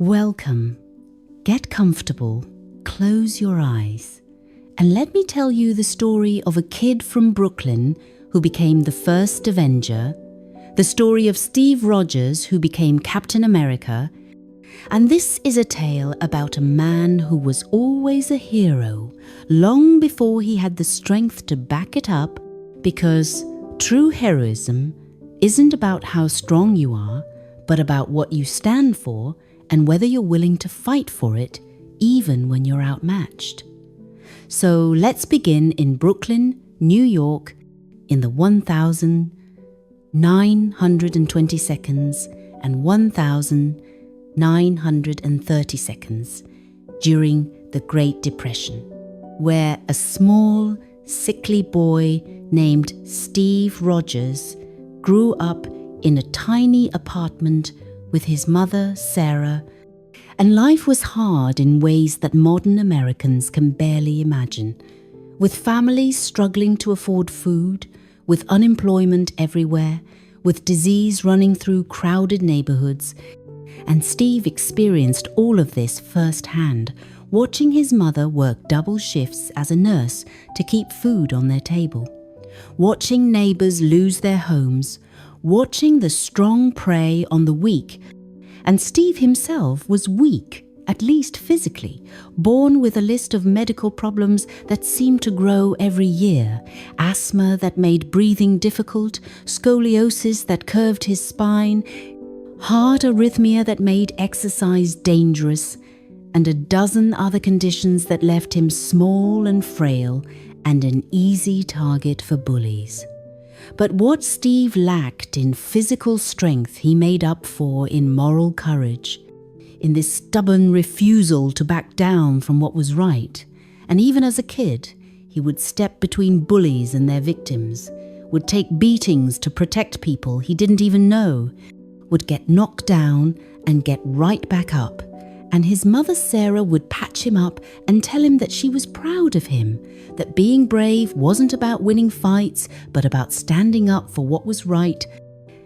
Welcome. Get comfortable, close your eyes, and let me tell you the story of a kid from Brooklyn who became the first Avenger, the story of Steve Rogers who became Captain America, and this is a tale about a man who was always a hero long before he had the strength to back it up, because true heroism isn't about how strong you are, but about what you stand for and whether you're willing to fight for it even when you're outmatched. So let's begin in Brooklyn, New York, in the 1,920 seconds and 1,930 seconds during the Great Depression, where a small, sickly boy named Steve Rogers grew up in a tiny apartment with his mother, Sarah, and life was hard in ways that modern Americans can barely imagine, with families struggling to afford food, with unemployment everywhere, with disease running through crowded neighborhoods. And Steve experienced all of this firsthand, watching his mother work double shifts as a nurse to keep food on their table, watching neighbors lose their homes, watching the strong prey on the weak. And Steve himself was weak, at least physically, born with a list of medical problems that seemed to grow every year: asthma that made breathing difficult, scoliosis that curved his spine, heart arrhythmia that made exercise dangerous, and a dozen other conditions that left him small and frail and an easy target for bullies. But what Steve lacked in physical strength, he made up for in moral courage, in this stubborn refusal to back down from what was right. And even as a kid, he would step between bullies and their victims, would take beatings to protect people he didn't even know, would get knocked down and get right back up. And his mother Sarah would patch him up and tell him that she was proud of him, that being brave wasn't about winning fights, but about standing up for what was right.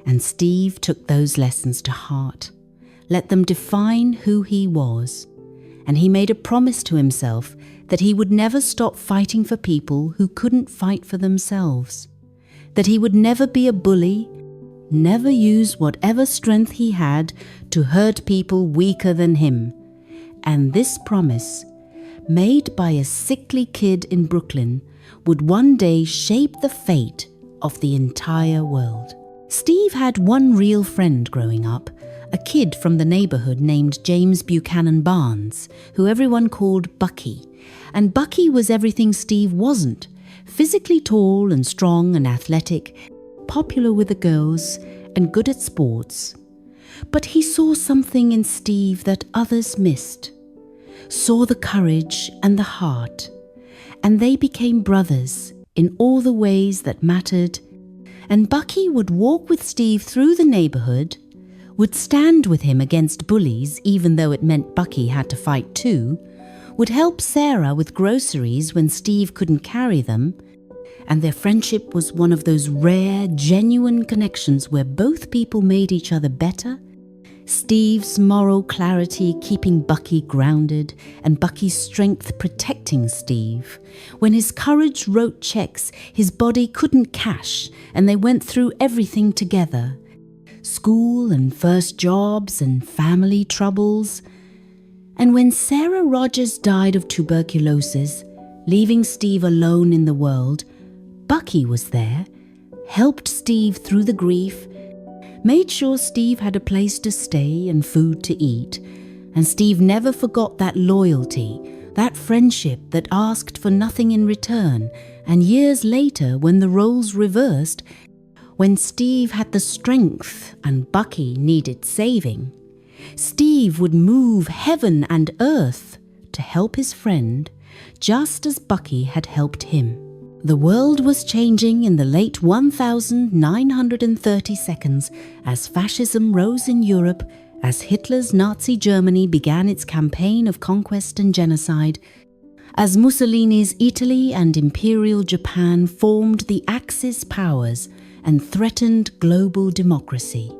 And Steve took those lessons to heart, let them define who he was. And he made a promise to himself that he would never stop fighting for people who couldn't fight for themselves, that he would never be a bully, never use whatever strength he had to hurt people weaker than him. And this promise, made by a sickly kid in Brooklyn, would one day shape the fate of the entire world. Steve had one real friend growing up, a kid from the neighborhood named James Buchanan Barnes, who everyone called Bucky. And Bucky was everything Steve wasn't: physically tall and strong and athletic, popular with the girls, and good at sports. But he saw something in Steve that others missed, saw the courage and the heart, and they became brothers in all the ways that mattered. And Bucky would walk with Steve through the neighborhood, would stand with him against bullies even though it meant Bucky had to fight too, would help Sarah with groceries when Steve couldn't carry them. And their friendship was one of those rare, genuine connections where both people made each other better. Steve's moral clarity keeping Bucky grounded, and Bucky's strength protecting Steve. When his courage wrote checks his body couldn't cash, and they went through everything together: school and first jobs and family troubles. And when Sarah Rogers died of tuberculosis, leaving Steve alone in the world, Bucky was there, helped Steve through the grief, made sure Steve had a place to stay and food to eat. And Steve never forgot that loyalty, that friendship that asked for nothing in return. And years later, when the roles reversed, when Steve had the strength and Bucky needed saving, Steve would move heaven and earth to help his friend, just as Bucky had helped him. The world was changing in the late 1930 seconds as fascism rose in Europe, as Hitler's Nazi Germany began its campaign of conquest and genocide, as Mussolini's Italy and Imperial Japan formed the Axis powers and threatened global democracy.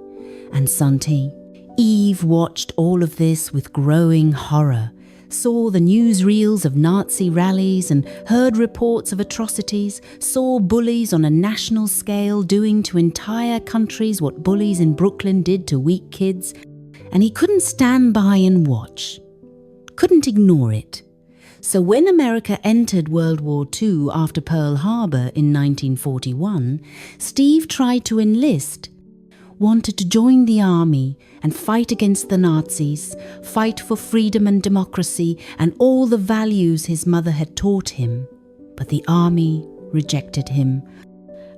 And Santi, Eve watched all of this with growing horror, saw the newsreels of Nazi rallies and heard reports of atrocities, saw bullies on a national scale doing to entire countries what bullies in Brooklyn did to weak kids, and he couldn't stand by and watch. Couldn't ignore it. So when America entered World War II after Pearl Harbor in 1941, Steve tried to enlist, wanted to join the army and fight against the Nazis, fight for freedom and democracy and all the values his mother had taught him. But the army rejected him,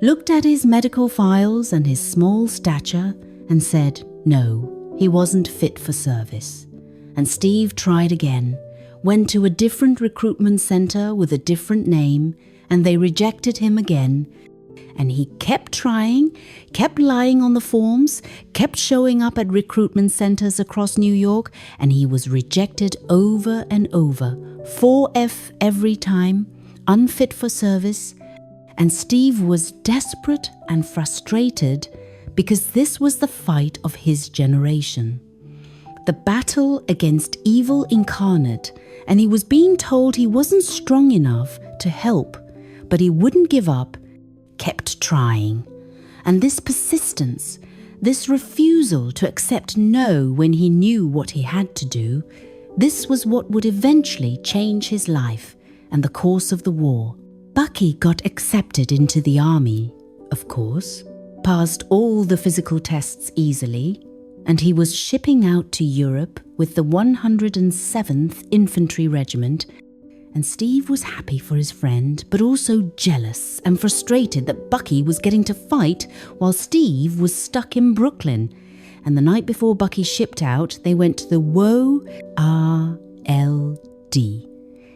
looked at his medical files and his small stature and said no, he wasn't fit for service. And Steve tried again, went to a different recruitment center with a different name, and they rejected him again. And he kept trying, kept lying on the forms, kept showing up at recruitment centers across New York, and he was rejected over and over. 4F every time, unfit for service. And Steve was desperate and frustrated because this was the fight of his generation. The battle against evil incarnate, and he was being told he wasn't strong enough to help, but he wouldn't give up, kept trying. And this persistence, this refusal to accept no when he knew what he had to do, this was what would eventually change his life and the course of the war. Bucky got accepted into the army, of course, passed all the physical tests easily, and he was shipping out to Europe with the 107th Infantry Regiment. And Steve was happy for his friend, but also jealous and frustrated that Bucky was getting to fight while Steve was stuck in Brooklyn. And the night before Bucky shipped out, they went to the WORLD,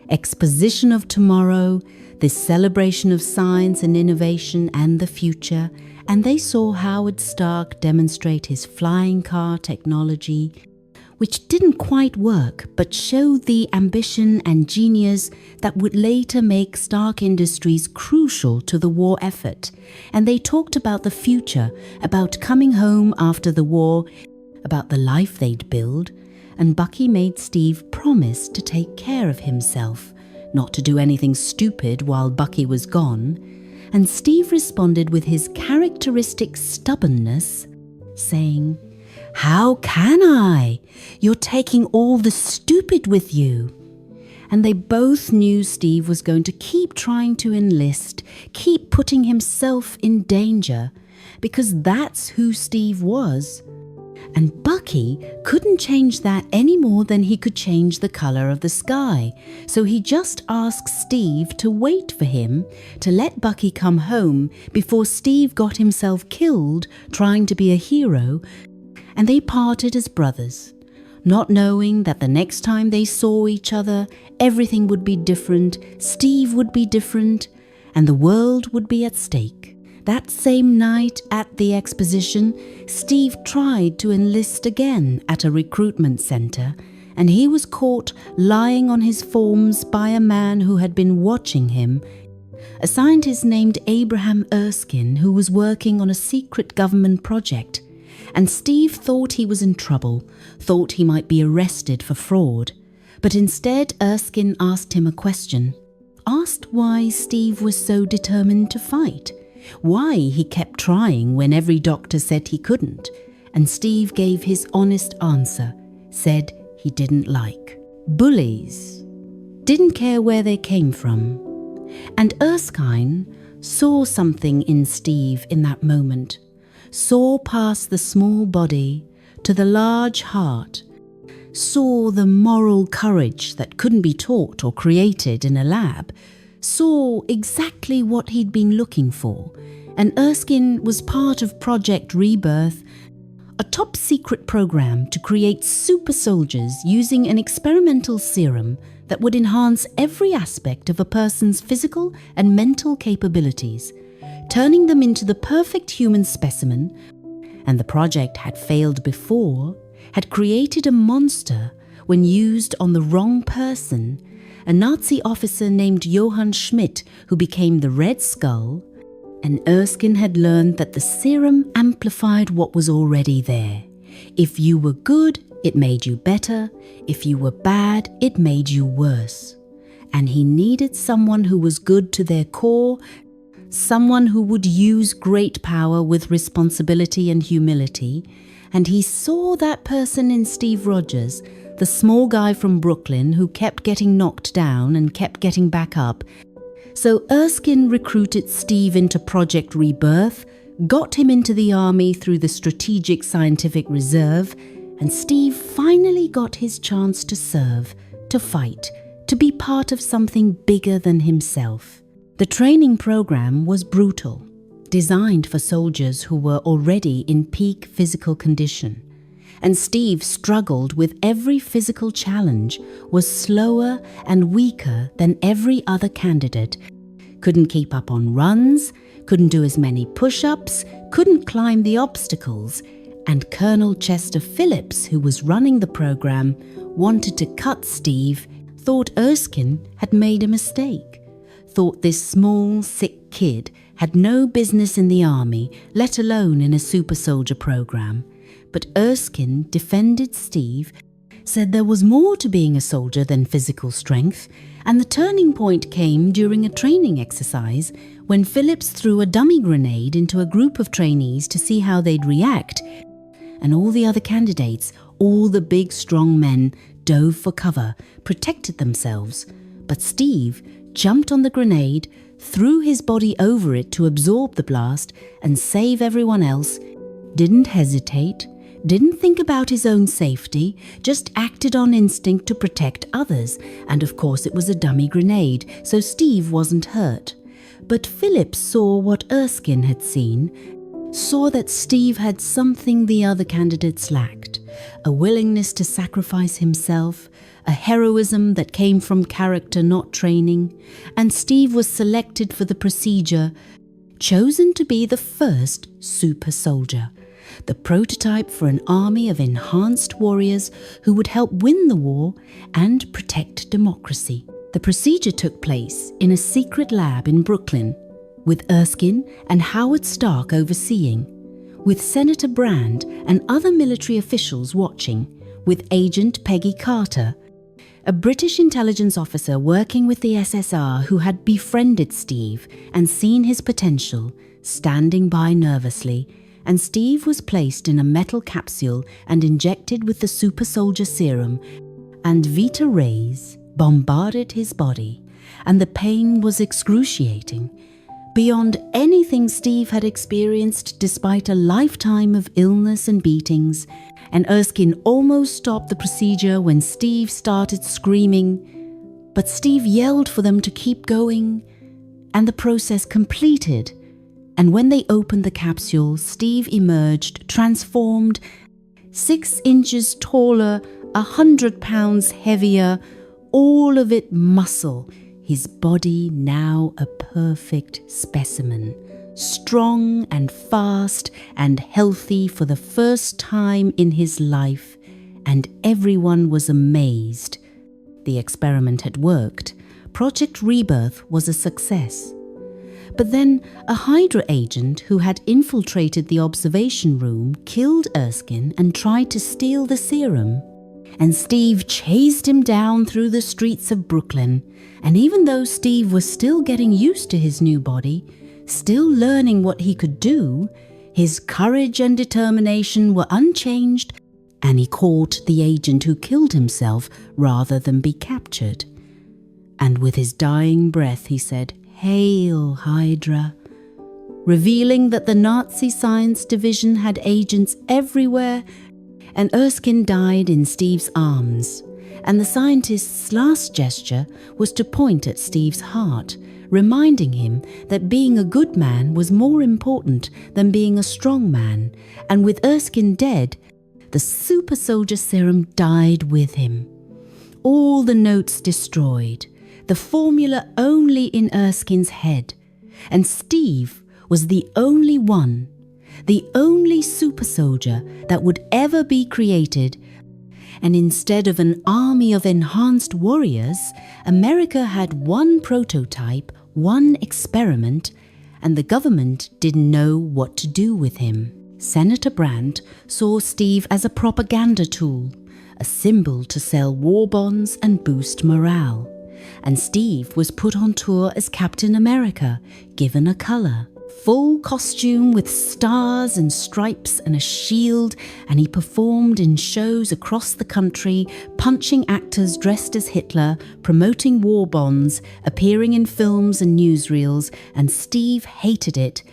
Exposition of Tomorrow, this celebration of science and innovation and the future, and they saw Howard Stark demonstrate his flying car technology, which didn't quite work, but showed the ambition and genius that would later make Stark Industries crucial to the war effort. And they talked about the future, about coming home after the war, about the life they'd build, and Bucky made Steve promise to take care of himself, not to do anything stupid while Bucky was gone. And Steve responded with his characteristic stubbornness, saying, "How can I? You're taking all the stupid with you." And they both knew Steve was going to keep trying to enlist, keep putting himself in danger, because that's who Steve was. And Bucky couldn't change that any more than he could change the color of the sky. So he just asked Steve to wait for him, to let Bucky come home before Steve got himself killed trying to be a hero. And they parted as brothers, not knowing that the next time they saw each other, everything would be different, Steve would be different, and the world would be at stake. That same night at the exposition, Steve tried to enlist again at a recruitment center, and he was caught lying on his forms by a man who had been watching him, a scientist named Abraham Erskine, who was working on a secret government project. And Steve thought he was in trouble, thought he might be arrested for fraud. But instead, Erskine asked him a question, asked why Steve was so determined to fight, why he kept trying when every doctor said he couldn't. And Steve gave his honest answer, said he didn't like bullies, didn't care where they came from. And Erskine saw something in Steve in that moment, saw past the small body to the large heart, saw the moral courage that couldn't be taught or created in a lab, saw exactly what he'd been looking for. And Erskine was part of Project Rebirth, a top-secret program to create super soldiers using an experimental serum that would enhance every aspect of a person's physical and mental capabilities, turning them into the perfect human specimen. And the project had failed before, had created a monster when used on the wrong person, a Nazi officer named Johann Schmidt who became the Red Skull. And Erskine had learned that the serum amplified what was already there. If you were good, it made you better. If you were bad, it made you worse. And he needed someone who was good to their core, someone who would use great power with responsibility and humility. And he saw that person in Steve Rogers, the small guy from Brooklyn who kept getting knocked down and kept getting back up. So Erskine recruited Steve into Project Rebirth, got him into the army through the Strategic Scientific Reserve, and Steve finally got his chance to serve, to fight, to be part of something bigger than himself. The training program was brutal, designed for soldiers who were already in peak physical condition. And Steve struggled with every physical challenge, was slower and weaker than every other candidate, couldn't keep up on runs, couldn't do as many push-ups, couldn't climb the obstacles, and Colonel Chester Phillips, who was running the program, wanted to cut Steve, thought Erskine had made a mistake, thought this small, sick kid had no business in the army, let alone in a super soldier program. But Erskine defended Steve, said there was more to being a soldier than physical strength, and the turning point came during a training exercise when Phillips threw a dummy grenade into a group of trainees to see how they'd react, and all the other candidates, all the big strong men, dove for cover, protected themselves. But Steve jumped on the grenade, threw his body over it to absorb the blast and save everyone else, didn't hesitate, didn't think about his own safety, just acted on instinct to protect others. And of course it was a dummy grenade, so Steve wasn't hurt. But Phillips saw what Erskine had seen, saw that Steve had something the other candidates lacked, a willingness to sacrifice himself, a heroism that came from character, not training, and Steve was selected for the procedure, chosen to be the first super soldier, the prototype for an army of enhanced warriors who would help win the war and protect democracy. The procedure took place in a secret lab in Brooklyn, with Erskine and Howard Stark overseeing, with Senator Brand and other military officials watching, with Agent Peggy Carter, a British intelligence officer working with the SSR who had befriended Steve and seen his potential, standing by nervously, and Steve was placed in a metal capsule and injected with the super soldier serum, and Vita rays bombarded his body, and the pain was excruciating, beyond anything Steve had experienced despite a lifetime of illness and beatings, and Erskine almost stopped the procedure when Steve started screaming, but Steve yelled for them to keep going, and the process completed. And when they opened the capsule, Steve emerged transformed, 6 inches taller, 100 pounds heavier, all of it muscle, his body now a perfect specimen, strong and fast and healthy for the first time in his life, and everyone was amazed. The experiment had worked. Project Rebirth was a success. But then a Hydra agent who had infiltrated the observation room killed Erskine and tried to steal the serum. And Steve chased him down through the streets of Brooklyn. And even though Steve was still getting used to his new body, still learning what he could do, his courage and determination were unchanged, and he caught the agent who killed himself rather than be captured. And with his dying breath he said, "Hail, Hydra," revealing that the Nazi science division had agents everywhere, and Erskine died in Steve's arms, and the scientist's last gesture was to point at Steve's heart, reminding him that being a good man was more important than being a strong man, and with Erskine dead, the super soldier serum died with him. All the notes destroyed, the formula only in Erskine's head, and Steve was the only one, the only super soldier that would ever be created. And instead of an army of enhanced warriors, America had one prototype, one experiment, and the government didn't know what to do with him. Senator Brandt saw Steve as a propaganda tool, a symbol to sell war bonds and boost morale. And Steve was put on tour as Captain America, given a colour. Full costume with stars and stripes and a shield, and he performed in shows across the country, punching actors dressed as Hitler, promoting war bonds, appearing in films and newsreels, and Steve hated it.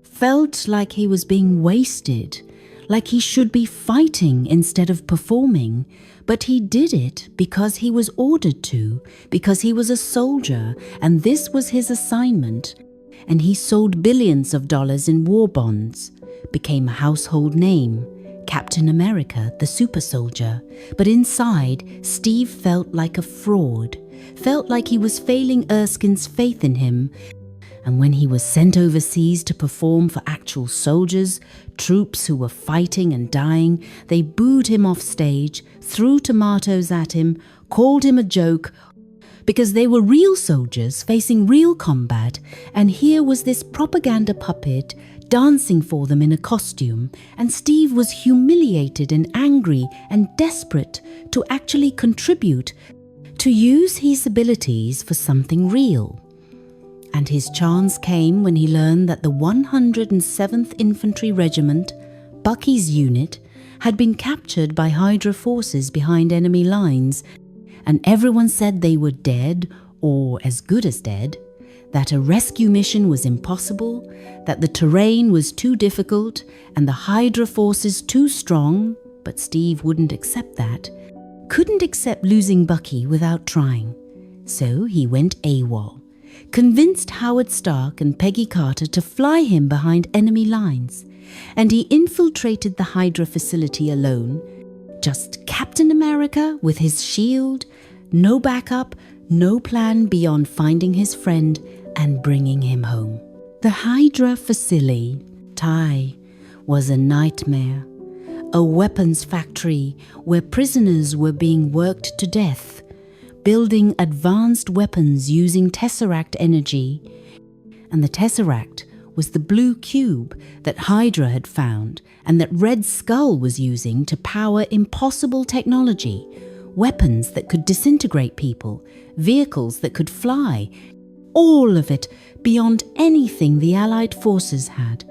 Felt like he was being wasted, like he should be fighting instead of performing. But he did it because he was ordered to, because he was a soldier, and this was his assignment. And he sold billions of dollars in war bonds, became a household name, Captain America, the super soldier. But inside, Steve felt like a fraud, felt like he was failing Erskine's faith in him. And when he was sent overseas to perform for actual soldiers, troops who were fighting and dying, they booed him off stage, threw tomatoes at him, called him a joke, because they were real soldiers facing real combat, and here was this propaganda puppet dancing for them in a costume, and Steve was humiliated and angry and desperate to actually contribute, to use his abilities for something real. And his chance came when he learned that the 107th Infantry Regiment, Bucky's unit, had been captured by Hydra forces behind enemy lines, and everyone said they were dead, or as good as dead, that a rescue mission was impossible, that the terrain was too difficult, and the Hydra forces too strong, but Steve wouldn't accept that, couldn't accept losing Bucky without trying. So he went AWOL, convinced Howard Stark and Peggy Carter to fly him behind enemy lines, and he infiltrated the Hydra facility alone, just Captain America with his shield, no backup, no plan beyond finding his friend and bringing him home. The Hydra facility, Tai, was a nightmare, a weapons factory where prisoners were being worked to death, building advanced weapons using Tesseract energy. And the Tesseract was the blue cube that Hydra had found and that Red Skull was using to power impossible technology, weapons that could disintegrate people, vehicles that could fly, all of it beyond anything the Allied forces had.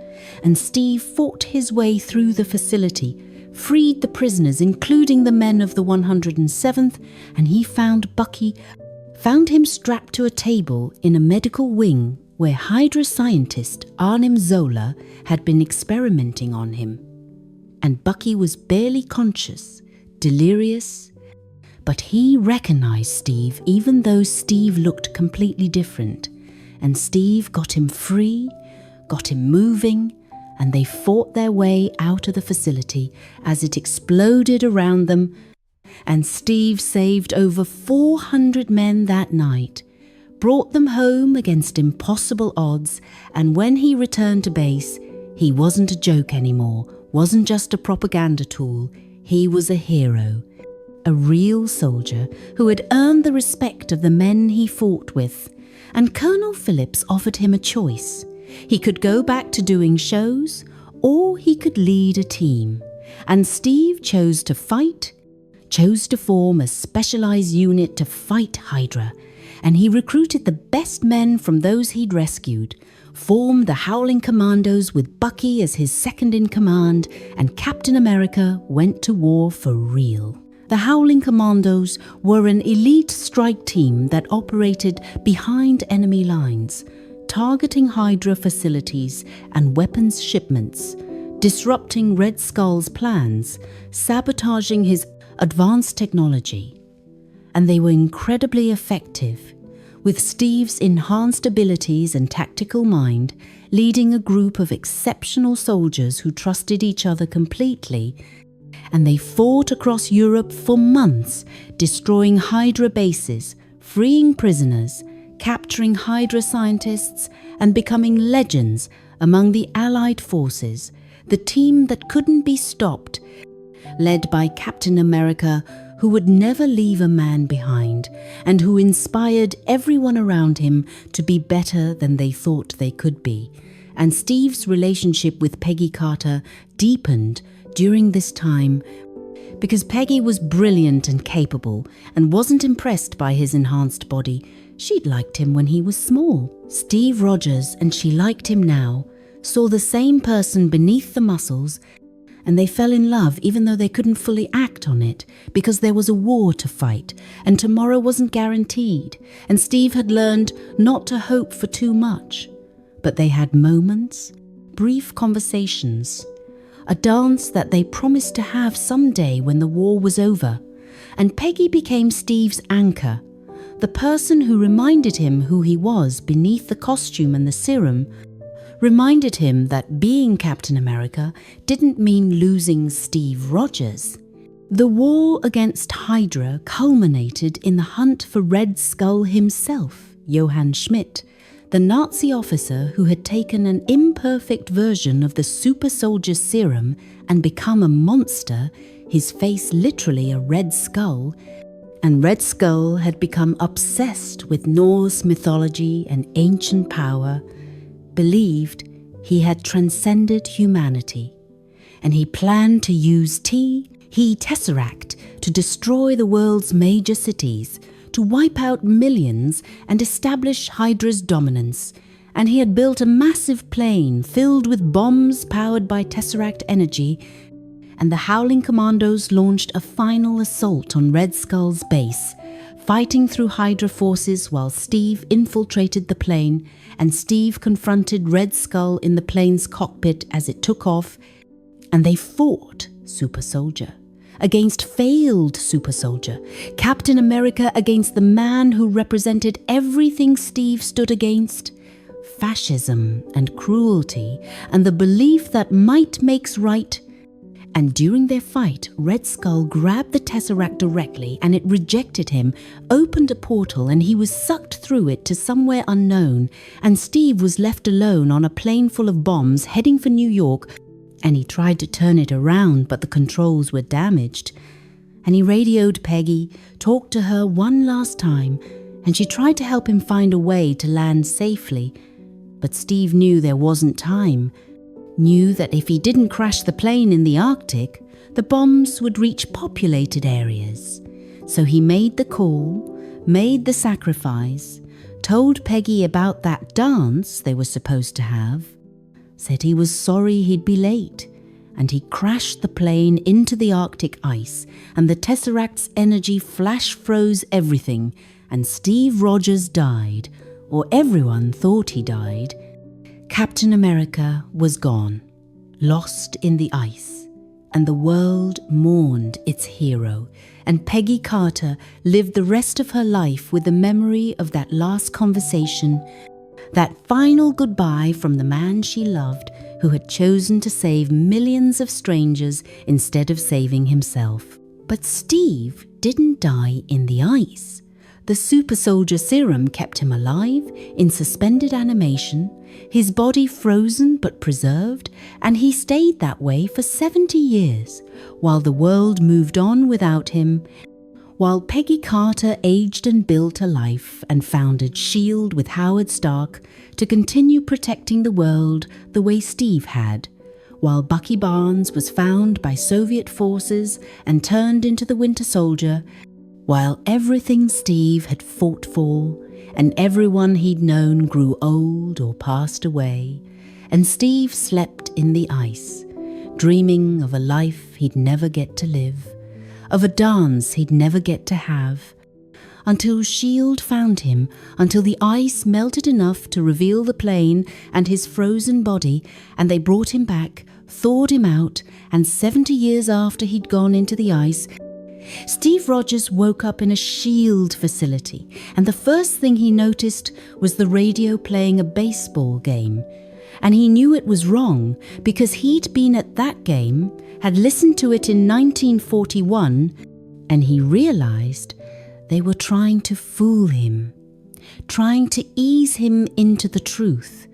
And Steve fought his way through the facility, freed the prisoners, including the men of the 107th, and he found Bucky, found him strapped to a table in a medical wing where Hydra scientist Arnim Zola had been experimenting on him. And Bucky was barely conscious, delirious, but he recognized Steve even though Steve looked completely different. And Steve got him free, got him moving, and they fought their way out of the facility as it exploded around them. And Steve saved over 400 men that night, brought them home against impossible odds, and when he returned to base, he wasn't a joke anymore, wasn't just a propaganda tool. He was a hero, a real soldier who had earned the respect of the men he fought with. And Colonel Phillips offered him a choice. He could go back to doing shows, or he could lead a team. And Steve chose to fight, chose to form a specialized unit to fight Hydra. And he recruited the best men from those he'd rescued, formed the Howling Commandos with Bucky as his second-in-command, and Captain America went to war for real. The Howling Commandos were an elite strike team that operated behind enemy lines, targeting Hydra facilities and weapons shipments, disrupting Red Skull's plans, sabotaging his advanced technology. And they were incredibly effective, with Steve's enhanced abilities and tactical mind leading a group of exceptional soldiers who trusted each other completely. And they fought across Europe for months, destroying Hydra bases, freeing prisoners, capturing Hydra scientists, and becoming legends among the Allied forces, the team that couldn't be stopped, led by Captain America, who would never leave a man behind, and who inspired everyone around him to be better than they thought they could be. and Steve's relationship with Peggy Carter deepened during this time because Peggy was brilliant and capable and wasn't impressed by his enhanced body. She'd liked him when he was small. Steve Rogers, and she liked him now, saw the same person beneath the muscles, and they fell in love even though they couldn't fully act on it because there was a war to fight and tomorrow wasn't guaranteed, and Steve had learned not to hope for too much. But they had moments, brief conversations, a dance that they promised to have someday when the war was over, and Peggy became Steve's anchor, the person who reminded him who he was beneath the costume and the serum, reminded him that being Captain America didn't mean losing Steve Rogers. The war against Hydra culminated in the hunt for Red Skull himself, Johann Schmidt, the Nazi officer who had taken an imperfect version of the super soldier serum and become a monster, his face literally a red skull, and Red Skull had become obsessed with Norse mythology and ancient power, believed he had transcended humanity, and he planned to use Tesseract to destroy the world's major cities, to wipe out millions and establish Hydra's dominance, and he had built a massive plane filled with bombs powered by Tesseract energy, and the Howling Commandos launched a final assault on Red Skull's base, fighting through Hydra forces while Steve infiltrated the plane, and Steve confronted Red Skull in the plane's cockpit as it took off, and they fought Super Soldier against failed Super Soldier, Captain America against the man who represented everything Steve stood against, fascism and cruelty and the belief that might makes right. And during their fight, Red Skull grabbed the Tesseract directly and it rejected him, opened a portal, and he was sucked through it to somewhere unknown, and Steve was left alone on a plane full of bombs heading for New York, and he tried to turn it around but the controls were damaged. And he radioed Peggy, talked to her one last time, and she tried to help him find a way to land safely. But Steve knew there wasn't time. Knew that if he didn't crash the plane in the Arctic, the bombs would reach populated areas. So he made the call, made the sacrifice, told Peggy about that dance they were supposed to have, said he was sorry he'd be late, and he crashed the plane into the Arctic ice, and the Tesseract's energy flash froze everything, and Steve Rogers died, or everyone thought he died. Captain America was gone, lost in the ice, and the world mourned its hero, and Peggy Carter lived the rest of her life with the memory of that last conversation, that final goodbye from the man she loved who had chosen to save millions of strangers instead of saving himself. But Steve didn't die in the ice. The super soldier serum kept him alive in suspended animation, his body frozen but preserved, and he stayed that way for 70 years, while the world moved on without him, while Peggy Carter aged and built a life and founded S.H.I.E.L.D. with Howard Stark to continue protecting the world the way Steve had, while Bucky Barnes was found by Soviet forces and turned into the Winter Soldier, while everything Steve had fought for and everyone he'd known grew old or passed away, and Steve slept in the ice, dreaming of a life he'd never get to live, of a dance he'd never get to have, until S.H.I.E.L.D. found him, until the ice melted enough to reveal the plane and his frozen body, and they brought him back, thawed him out, and 70 years after he'd gone into the ice, Steve Rogers woke up in a S.H.I.E.L.D. facility, and the first thing he noticed was the radio playing a baseball game. And he knew it was wrong because he'd been at that game, had listened to it in 1941, and he realized they were trying to fool him, trying to ease him into the truth.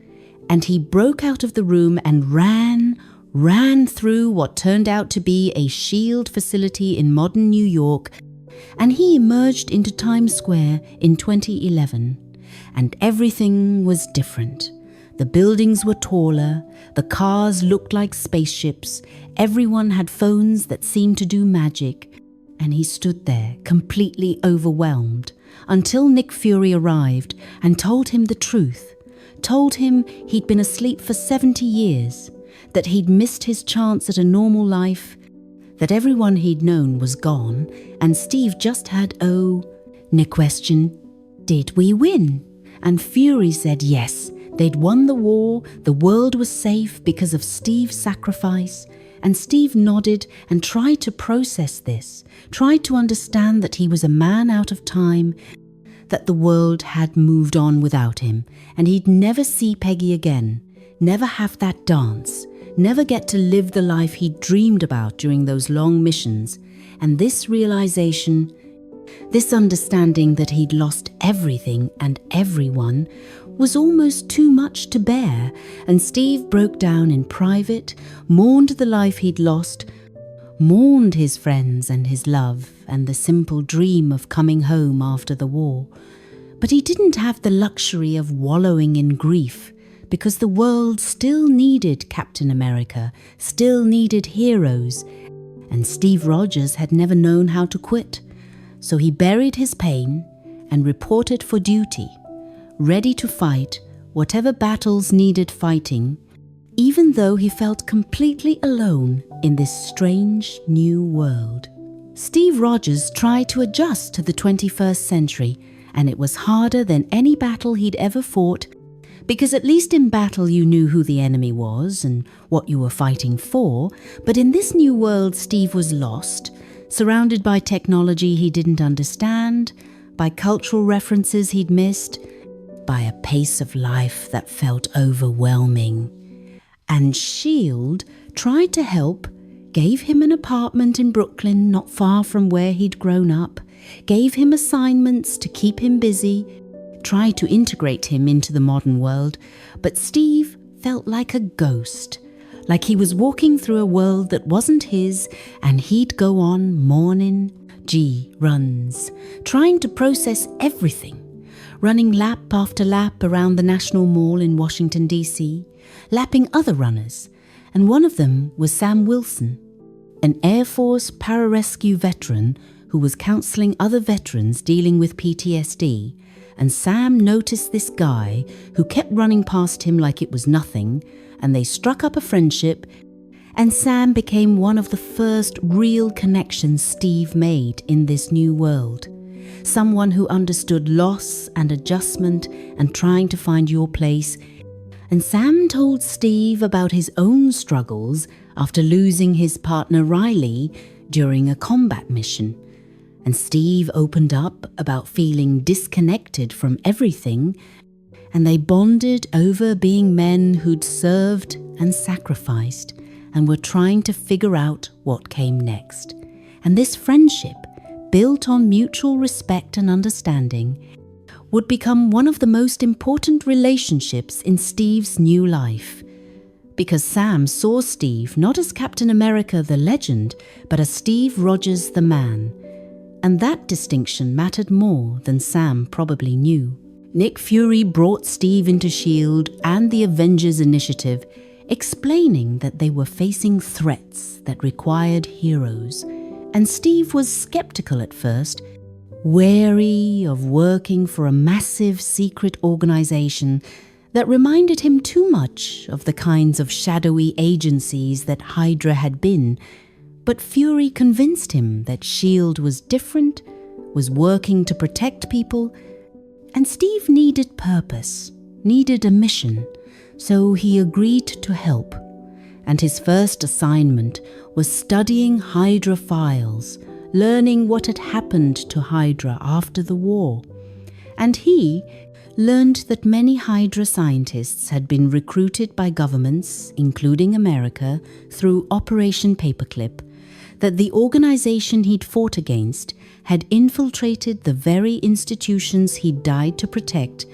And he broke out of the room and ran through what turned out to be a S.H.I.E.L.D. facility in modern New York, and he emerged into Times Square in 2011, and everything was different. The buildings were taller, the cars looked like spaceships, everyone had phones that seemed to do magic, and he stood there completely overwhelmed until Nick Fury arrived and told him the truth, told him he'd been asleep for 70 years, that he'd missed his chance at a normal life, that everyone he'd known was gone, and Steve just had, Nick questioned, "Did we win?" And Fury said yes, they'd won the war, the world was safe because of Steve's sacrifice, and Steve nodded and tried to process this, tried to understand that he was a man out of time, that the world had moved on without him, and he'd never see Peggy again, never have that dance, never get to live the life he'd dreamed about during those long missions. And this realization, this understanding that he'd lost everything and everyone, was almost too much to bear, and Steve broke down in private, mourned the life he'd lost, mourned his friends and his love and the simple dream of coming home after the war. But he didn't have the luxury of wallowing in grief, because the world still needed Captain America, still needed heroes, and Steve Rogers had never known how to quit. So he buried his pain and reported for duty, ready to fight whatever battles needed fighting, even though he felt completely alone in this strange new world. Steve Rogers tried to adjust to the 21st century, and it was harder than any battle he'd ever fought, because at least in battle you knew who the enemy was and what you were fighting for. But in this new world, Steve was lost, surrounded by technology he didn't understand, by cultural references he'd missed, by a pace of life that felt overwhelming. And S.H.I.E.L.D. tried to help, gave him an apartment in Brooklyn not far from where he'd grown up, gave him assignments to keep him busy, tried to integrate him into the modern world, but Steve felt like a ghost, like he was walking through a world that wasn't his, and he'd go on mourning, runs, trying to process everything, running lap after lap around the National Mall in Washington, D.C., lapping other runners, and one of them was Sam Wilson, an Air Force pararescue veteran who was counseling other veterans dealing with PTSD, and Sam noticed this guy who kept running past him like it was nothing, and they struck up a friendship, and Sam became one of the first real connections Steve made in this new world. Someone who understood loss and adjustment and trying to find your place. And Sam told Steve about his own struggles after losing his partner Riley during a combat mission. And Steve opened up about feeling disconnected from everything, and they bonded over being men who'd served and sacrificed and were trying to figure out what came next. And this friendship, built on mutual respect and understanding, would become one of the most important relationships in Steve's new life. Because Sam saw Steve not as Captain America the legend, but as Steve Rogers the man. And that distinction mattered more than Sam probably knew. Nick Fury brought Steve into S.H.I.E.L.D. and the Avengers Initiative, explaining that they were facing threats that required heroes. And Steve was skeptical at first, wary of working for a massive secret organization that reminded him too much of the kinds of shadowy agencies that Hydra had been. But Fury convinced him that S.H.I.E.L.D. was different, was working to protect people, and Steve needed purpose, needed a mission, so he agreed to help. And his first assignment was studying Hydra files, learning what had happened to Hydra after the war. And he learned that many Hydra scientists had been recruited by governments, including America, through Operation Paperclip, that the organization he'd fought against had infiltrated the very institutions he'd died to protect,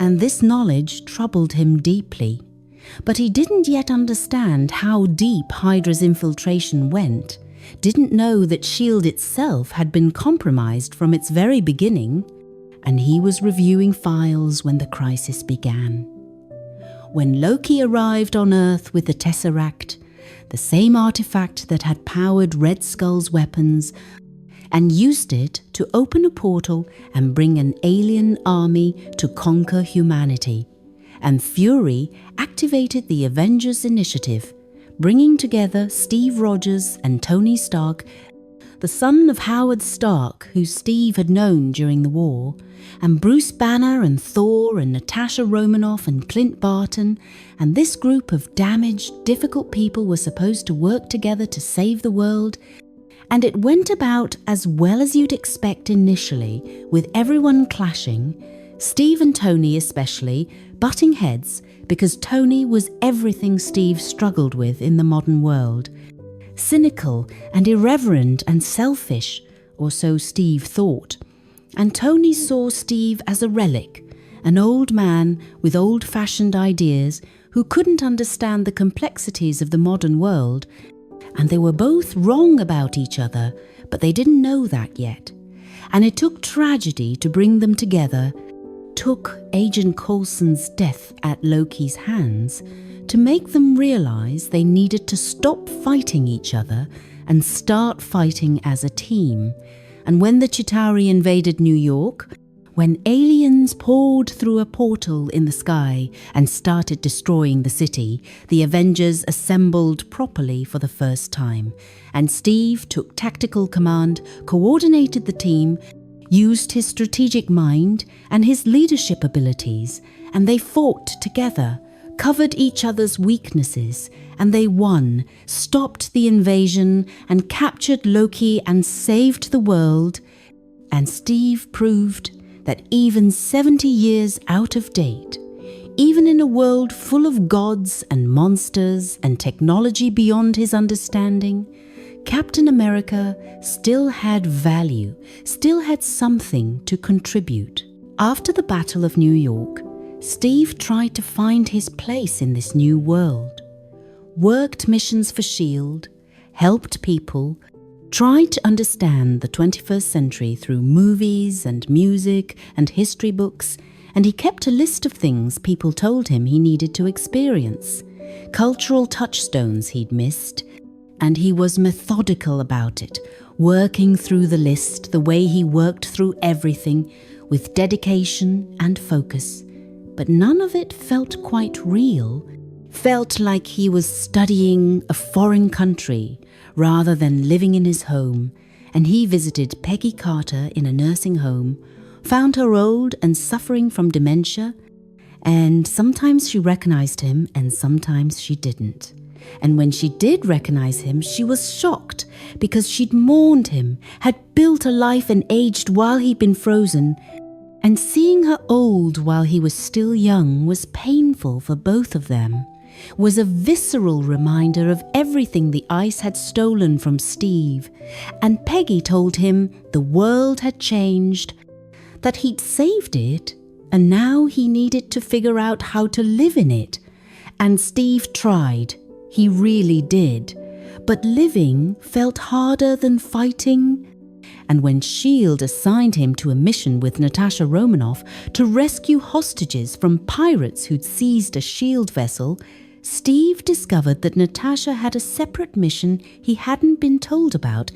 and this knowledge troubled him deeply. But he didn't yet understand how deep Hydra's infiltration went, didn't know that S.H.I.E.L.D. itself had been compromised from its very beginning, and he was reviewing files when the crisis began. when Loki arrived on Earth with the Tesseract, the same artifact that had powered Red Skull's weapons, and used it to open a portal and bring an alien army to conquer humanity. And Fury activated the Avengers Initiative, bringing together Steve Rogers and Tony Stark, the son of Howard Stark, who Steve had known during the war, and Bruce Banner and Thor and Natasha Romanoff and Clint Barton, and this group of damaged, difficult people were supposed to work together to save the world. And it went about as well as you'd expect initially, with everyone clashing, Steve and Tony especially, butting heads because Tony was everything Steve struggled with in the modern world. Cynical and irreverent and selfish, or so Steve thought. And Tony saw Steve as a relic, an old man with old-fashioned ideas who couldn't understand the complexities of the modern world. And they were both wrong about each other, but they didn't know that yet. And it took tragedy to bring them together, took Agent Coulson's death at Loki's hands, to make them realize they needed to stop fighting each other and start fighting as a team. And when the Chitauri invaded New York, when aliens poured through a portal in the sky and started destroying the city, the Avengers assembled properly for the first time, and Steve took tactical command, coordinated the team, used his strategic mind and his leadership abilities, and they fought together, covered each other's weaknesses, and they won, stopped the invasion and captured Loki and saved the world. And Steve proved that even 70 years out of date, even in a world full of gods and monsters and technology beyond his understanding, Captain America still had value, still had something to contribute. After the Battle of New York, Steve tried to find his place in this new world, worked missions for S.H.I.E.L.D., helped people, tried to understand the 21st century through movies and music and history books, and he kept a list of things people told him he needed to experience, cultural touchstones he'd missed, and he was methodical about it, working through the list the way he worked through everything, with dedication and focus. But none of it felt quite real, felt like he was studying a foreign country rather than living in his home. And he visited Peggy Carter in a nursing home, found her old and suffering from dementia, and sometimes she recognized him and sometimes she didn't. And when she did recognize him, she was shocked because she'd mourned him, had built a life and aged while he'd been frozen. And seeing her old while he was still young was painful for both of them, was a visceral reminder of everything the ice had stolen from Steve. And Peggy told him the world had changed, that he'd saved it, and now he needed to figure out how to live in it. And Steve tried. He really did. But living felt harder than fighting. And when S.H.I.E.L.D. assigned him to a mission with Natasha Romanoff to rescue hostages from pirates who'd seized a S.H.I.E.L.D. vessel, Steve discovered that Natasha had a separate mission he hadn't been told about,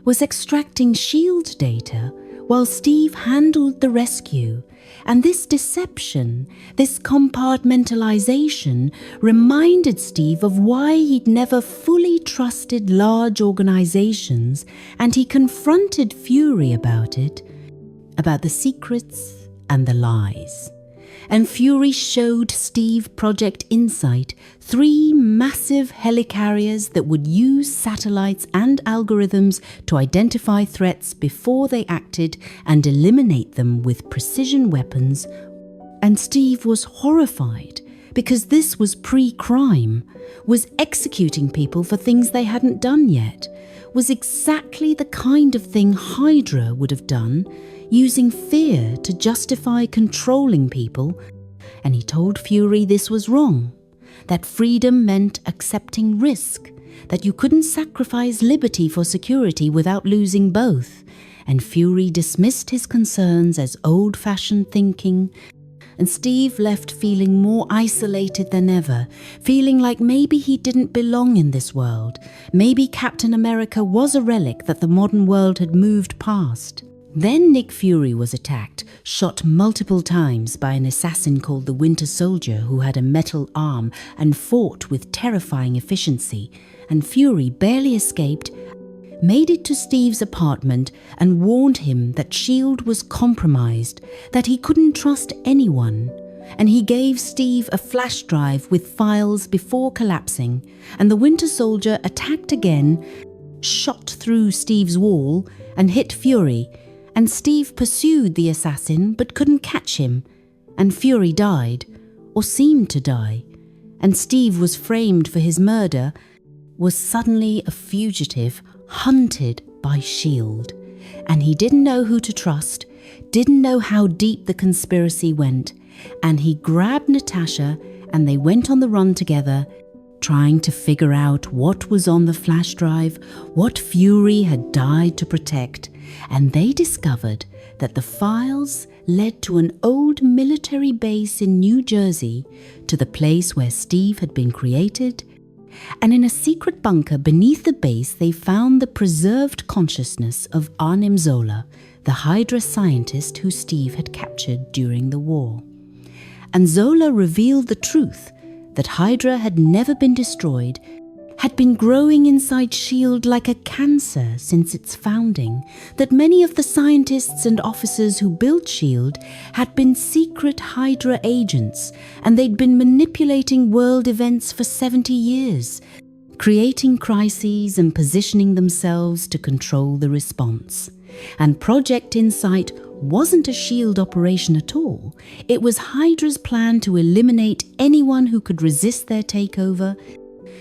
was extracting S.H.I.E.L.D. data while Steve handled the rescue. And this deception, this compartmentalization, reminded Steve of why he'd never fully trusted large organizations, and he confronted Fury about it, about the secrets and the lies. And Fury showed Steve Project Insight, 3 massive helicarriers that would use satellites and algorithms to identify threats before they acted and eliminate them with precision weapons. And Steve was horrified because this was pre-crime, was executing people for things they hadn't done yet, was exactly the kind of thing Hydra would have done, using fear to justify controlling people. And he told Fury this was wrong, that freedom meant accepting risk, that you couldn't sacrifice liberty for security without losing both. And Fury dismissed his concerns as old-fashioned thinking, and Steve left feeling more isolated than ever, feeling like maybe he didn't belong in this world. Maybe Captain America was a relic that the modern world had moved past. Then Nick Fury was attacked, shot multiple times by an assassin called the Winter Soldier who had a metal arm and fought with terrifying efficiency, and Fury barely escaped, made it to Steve's apartment and warned him that S.H.I.E.L.D. was compromised, that he couldn't trust anyone. And he gave Steve a flash drive with files before collapsing, and the Winter Soldier attacked again, shot through Steve's wall and hit Fury, and Steve pursued the assassin but couldn't catch him, and Fury died, or seemed to die, and Steve was framed for his murder, was suddenly a fugitive hunted by S.H.I.E.L.D. And he didn't know who to trust, didn't know how deep the conspiracy went, and he grabbed Natasha and they went on the run together, trying to figure out what was on the flash drive, what Fury had died to protect, and they discovered that the files led to an old military base in New Jersey, to the place where Steve had been created, and in a secret bunker beneath the base they found the preserved consciousness of Arnim Zola, the Hydra scientist who Steve had captured during the war. And Zola revealed the truth, that Hydra had never been destroyed, had been growing inside S.H.I.E.L.D. like a cancer since its founding, that many of the scientists and officers who built S.H.I.E.L.D. had been secret Hydra agents, and they'd been manipulating world events for 70 years, creating crises and positioning themselves to control the response. And Project Insight wasn't a S.H.I.E.L.D. operation at all. It was Hydra's plan to eliminate anyone who could resist their takeover,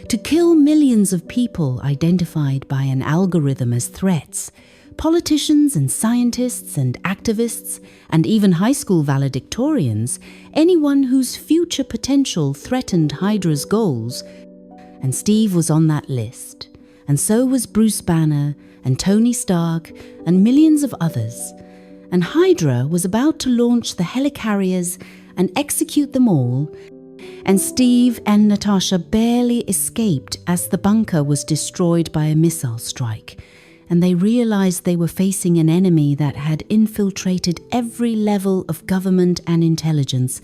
to kill millions of people identified by an algorithm as threats, politicians and scientists and activists, and even high school valedictorians, anyone whose future potential threatened Hydra's goals. And Steve was on that list, and so was Bruce Banner and Tony Stark and millions of others. And Hydra was about to launch the helicarriers and execute them all, and Steve and Natasha barely escaped as the bunker was destroyed by a missile strike, and they realized they were facing an enemy that had infiltrated every level of government and intelligence,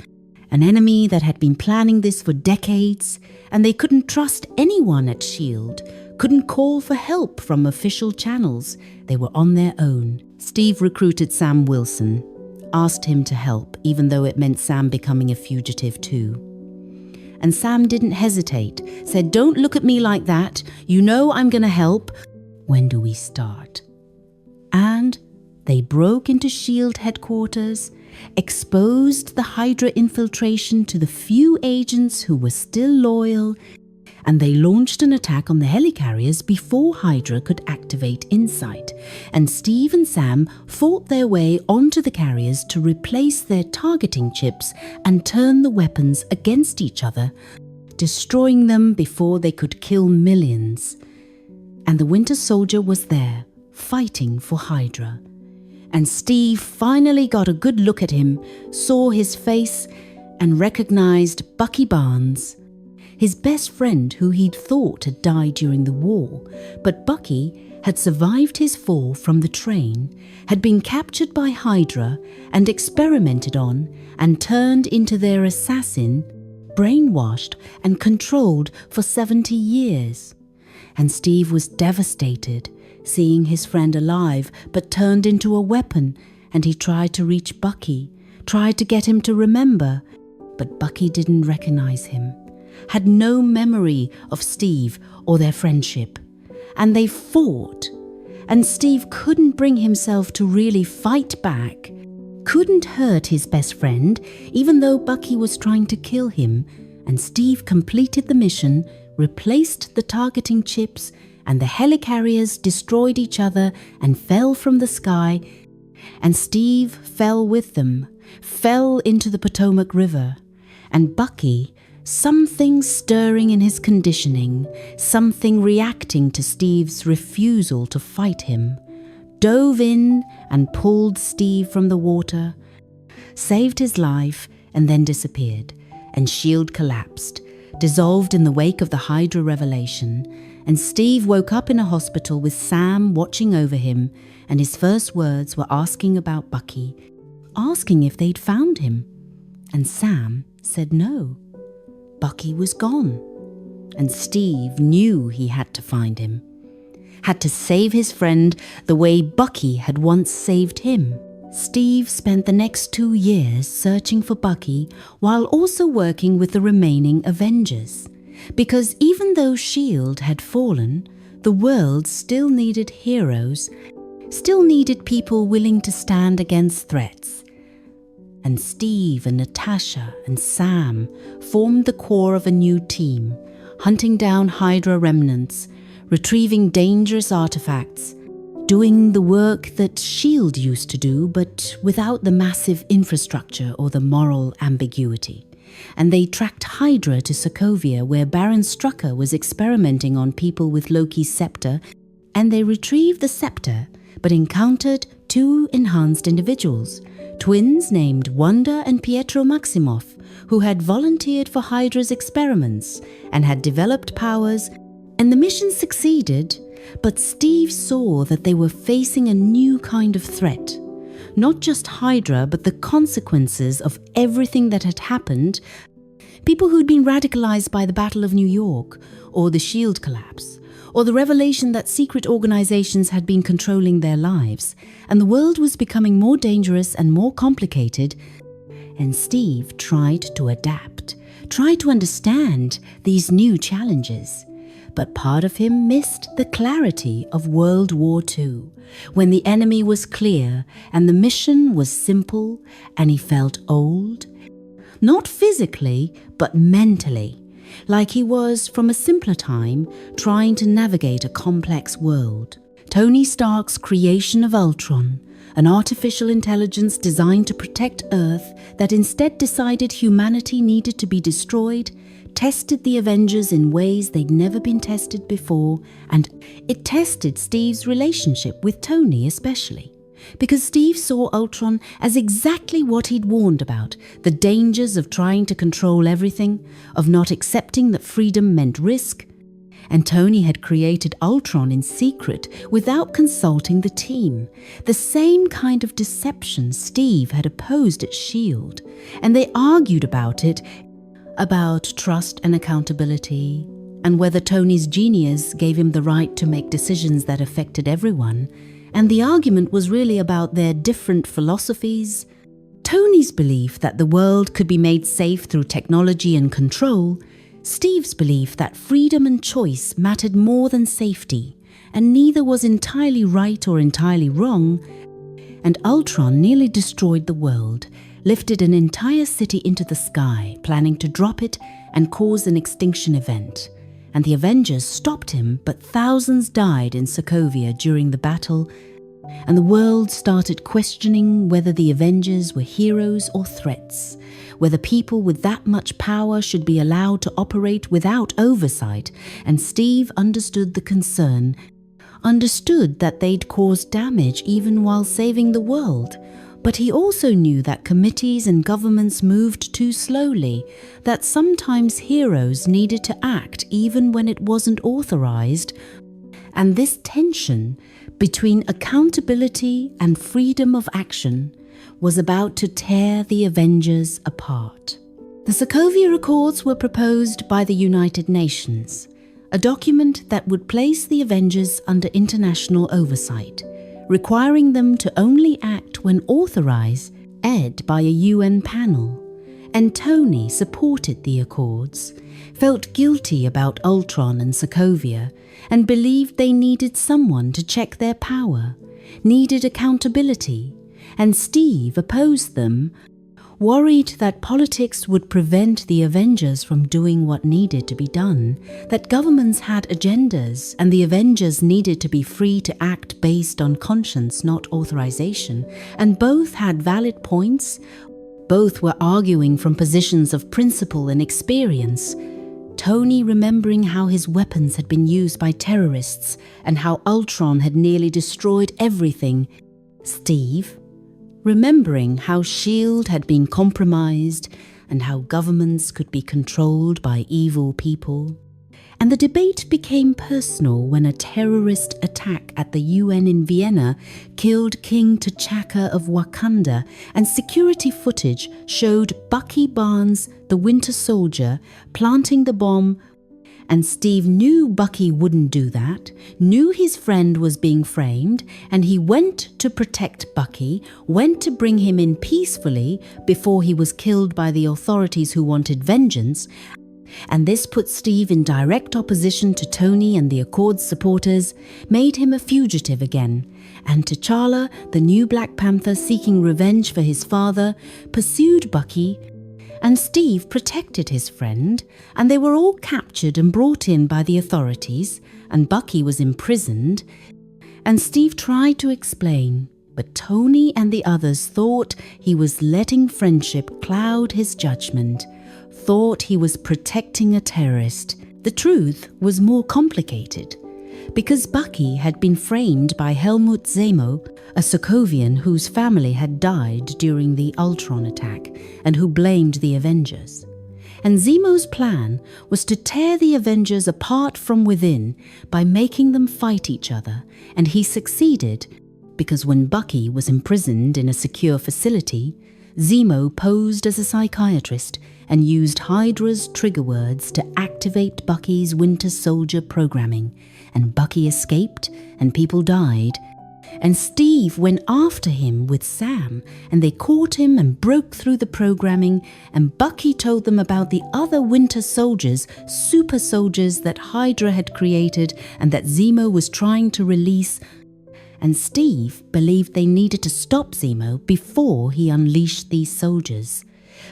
an enemy that had been planning this for decades, and they couldn't trust anyone at S.H.I.E.L.D., couldn't call for help from official channels. They were on their own. Steve recruited Sam Wilson, asked him to help, even though it meant Sam becoming a fugitive too. And Sam didn't hesitate, said, "Don't look at me like that. You know I'm going to help. When do we start?" And they broke into S.H.I.E.L.D. headquarters, exposed the Hydra infiltration to the few agents who were still loyal, and they launched an attack on the helicarriers before Hydra could activate Insight. And Steve and Sam fought their way onto the carriers to replace their targeting chips and turn the weapons against each other, destroying them before they could kill millions. And the Winter Soldier was there, fighting for Hydra. And Steve finally got a good look at him, saw his face, and recognized Bucky Barnes, his best friend who he'd thought had died during the war. But Bucky had survived his fall from the train, had been captured by Hydra and experimented on and turned into their assassin, brainwashed and controlled for 70 years. And Steve was devastated, seeing his friend alive but turned into a weapon, and he tried to reach Bucky, tried to get him to remember, but Bucky didn't recognize him, had no memory of Steve or their friendship. And they fought, and Steve couldn't bring himself to really fight back, couldn't hurt his best friend, even though Bucky was trying to kill him. And Steve completed the mission, replaced the targeting chips, and the helicarriers destroyed each other and fell from the sky, and Steve fell with them, fell into the Potomac River. And Bucky, something stirring in his conditioning, something reacting to Steve's refusal to fight him, dove in and pulled Steve from the water, saved his life, and then disappeared, and S.H.I.E.L.D. collapsed, dissolved in the wake of the Hydra revelation, and Steve woke up in a hospital with Sam watching over him, and his first words were asking about Bucky, asking if they'd found him. And Sam said no. Bucky was gone, and Steve knew he had to find him, had to save his friend the way Bucky had once saved him. Steve spent the next 2 years searching for Bucky while also working with the remaining Avengers. Because even though S.H.I.E.L.D. had fallen, the world still needed heroes, still needed people willing to stand against threats. And Steve and Natasha and Sam formed the core of a new team, hunting down Hydra remnants, retrieving dangerous artifacts, doing the work that S.H.I.E.L.D. used to do, but without the massive infrastructure or the moral ambiguity. And they tracked Hydra to Sokovia, where Baron Strucker was experimenting on people with Loki's scepter, and they retrieved the scepter, but encountered 2 enhanced individuals, twins named Wanda and Pietro Maximoff, who had volunteered for Hydra's experiments and had developed powers, and the mission succeeded. But Steve saw that they were facing a new kind of threat. Not just Hydra, but the consequences of everything that had happened. People who'd been radicalized by the Battle of New York, or the S.H.I.E.L.D. collapse, or the revelation that secret organizations had been controlling their lives, and the world was becoming more dangerous and more complicated. And Steve tried to adapt, tried to understand these new challenges. But part of him missed the clarity of World War II, when the enemy was clear and the mission was simple, and he felt old. Not physically, but mentally, like he was from a simpler time trying to navigate a complex world. Tony Stark's creation of Ultron, an artificial intelligence designed to protect Earth that instead decided humanity needed to be destroyed, tested the Avengers in ways they'd never been tested before, and it tested Steve's relationship with Tony especially. Because Steve saw Ultron as exactly what he'd warned about, the dangers of trying to control everything, of not accepting that freedom meant risk. And Tony had created Ultron in secret without consulting the team, the same kind of deception Steve had opposed at S.H.I.E.L.D., and they argued about it, about trust and accountability, and whether Tony's genius gave him the right to make decisions that affected everyone. And the argument was really about their different philosophies. Tony's belief that the world could be made safe through technology and control, Steve's belief that freedom and choice mattered more than safety, and neither was entirely right or entirely wrong. And Ultron nearly destroyed the world, lifted an entire city into the sky, planning to drop it and cause an extinction event. And the Avengers stopped him, but thousands died in Sokovia during the battle, and the world started questioning whether the Avengers were heroes or threats, whether people with that much power should be allowed to operate without oversight. And Steve understood the concern, understood that they'd caused damage even while saving the world. But he also knew that committees and governments moved too slowly, that sometimes heroes needed to act even when it wasn't authorized. And this tension between accountability and freedom of action was about to tear the Avengers apart. The Sokovia Accords were proposed by the United Nations, a document that would place the Avengers under international oversight, requiring them to only act when authorized, led by a UN panel. And Tony supported the Accords, felt guilty about Ultron and Sokovia, and believed they needed someone to check their power, needed accountability. And Steve opposed them, worried that politics would prevent the Avengers from doing what needed to be done, that governments had agendas and the Avengers needed to be free to act based on conscience, not authorization. And both had valid points. Both were arguing from positions of principle and experience. Tony remembering how his weapons had been used by terrorists and how Ultron had nearly destroyed everything. Steve remembering how S.H.I.E.L.D. had been compromised and how governments could be controlled by evil people. And the debate became personal when a terrorist attack at the UN in Vienna killed King T'Chaka of Wakanda, and security footage showed Bucky Barnes, the Winter Soldier, planting the bomb. And Steve knew Bucky wouldn't do that, knew his friend was being framed, and he went to protect Bucky, went to bring him in peacefully before he was killed by the authorities who wanted vengeance. And this put Steve in direct opposition to Tony and the Accords supporters, made him a fugitive again. And T'Challa, the new Black Panther seeking revenge for his father, pursued Bucky. And Steve protected his friend, and they were all captured and brought in by the authorities, and Bucky was imprisoned. And Steve tried to explain, but Tony and the others thought he was letting friendship cloud his judgment, thought he was protecting a terrorist. The truth was more complicated, because Bucky had been framed by Helmut Zemo, a Sokovian whose family had died during the Ultron attack and who blamed the Avengers. And Zemo's plan was to tear the Avengers apart from within by making them fight each other, and he succeeded because when Bucky was imprisoned in a secure facility, Zemo posed as a psychiatrist and used Hydra's trigger words to activate Bucky's Winter Soldier programming, and Bucky escaped and people died. And Steve went after him with Sam, and they caught him and broke through the programming, and Bucky told them about the other Winter Soldiers, super soldiers that Hydra had created and that Zemo was trying to release. And Steve believed they needed to stop Zemo before he unleashed these soldiers.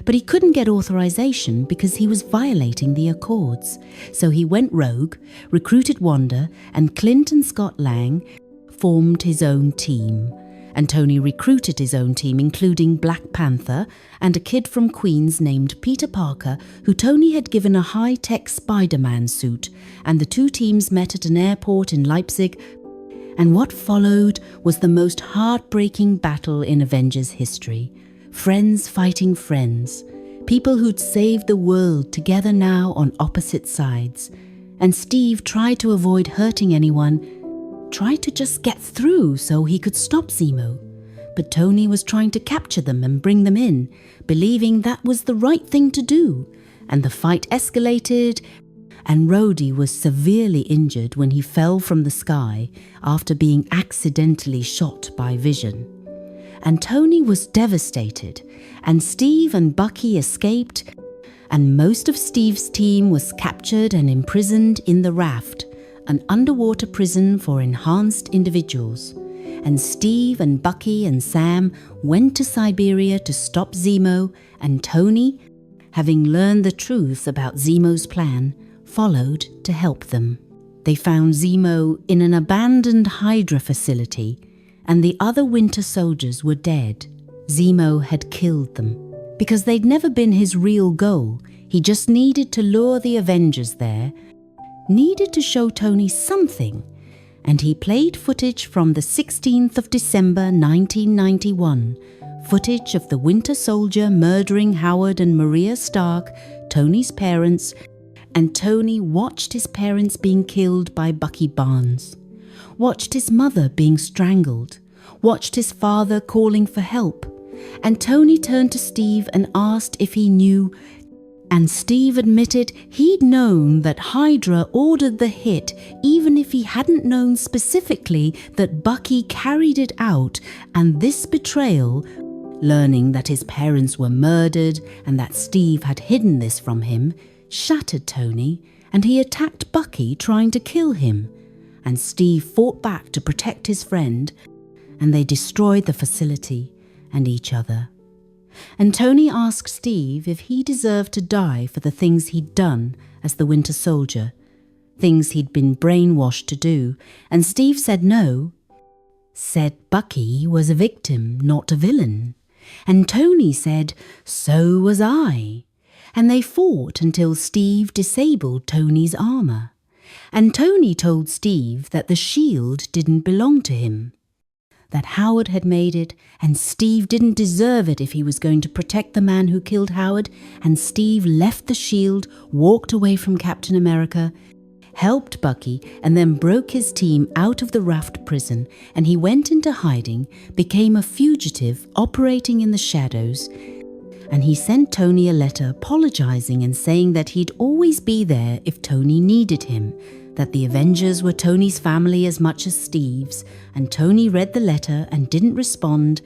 But he couldn't get authorization because he was violating the Accords. So he went rogue, recruited Wanda, and Clint and Scott Lang formed his own team. And Tony recruited his own team, including Black Panther and a kid from Queens named Peter Parker, who Tony had given a high-tech Spider-Man suit. And the two teams met at an airport in Leipzig. And what followed was the most heartbreaking battle in Avengers history. Friends fighting friends. People who'd saved the world together now on opposite sides. And Steve tried to avoid hurting anyone, tried to just get through so he could stop Zemo. But Tony was trying to capture them and bring them in, believing that was the right thing to do. And the fight escalated, and Rhodey was severely injured when he fell from the sky after being accidentally shot by Vision. And Tony was devastated, and Steve and Bucky escaped, and most of Steve's team was captured and imprisoned in the Raft, an underwater prison for enhanced individuals. And Steve and Bucky and Sam went to Siberia to stop Zemo, and Tony, having learned the truth about Zemo's plan, followed to help them. They found Zemo in an abandoned Hydra facility, and the other Winter Soldiers were dead. Zemo had killed them. Because they'd never been his real goal, he just needed to lure the Avengers there, needed to show Tony something, and he played footage from the 16th of December 1991, footage of the Winter Soldier murdering Howard and Maria Stark, Tony's parents, and Tony watched his parents being killed by Bucky Barnes, watched his mother being strangled, watched his father calling for help, and Tony turned to Steve and asked if he knew, and Steve admitted he'd known that Hydra ordered the hit even if he hadn't known specifically that Bucky carried it out, and this betrayal, learning that his parents were murdered and that Steve had hidden this from him, shattered Tony, and he attacked Bucky trying to kill him. And Steve fought back to protect his friend, and they destroyed the facility and each other. And Tony asked Steve if he deserved to die for the things he'd done as the Winter Soldier, things he'd been brainwashed to do, and Steve said no, said Bucky was a victim, not a villain. And Tony said, so was I. And they fought until Steve disabled Tony's armor. And Tony told Steve that the shield didn't belong to him. that Howard had made it, and Steve didn't deserve it if he was going to protect the man who killed Howard, and Steve left the shield, walked away from Captain America, helped Bucky, and then broke his team out of the Raft prison, and he went into hiding, became a fugitive operating in the shadows, and he sent Tony a letter apologizing and saying that he'd always be there if Tony needed him, that the Avengers were Tony's family as much as Steve's, and Tony read the letter and didn't respond,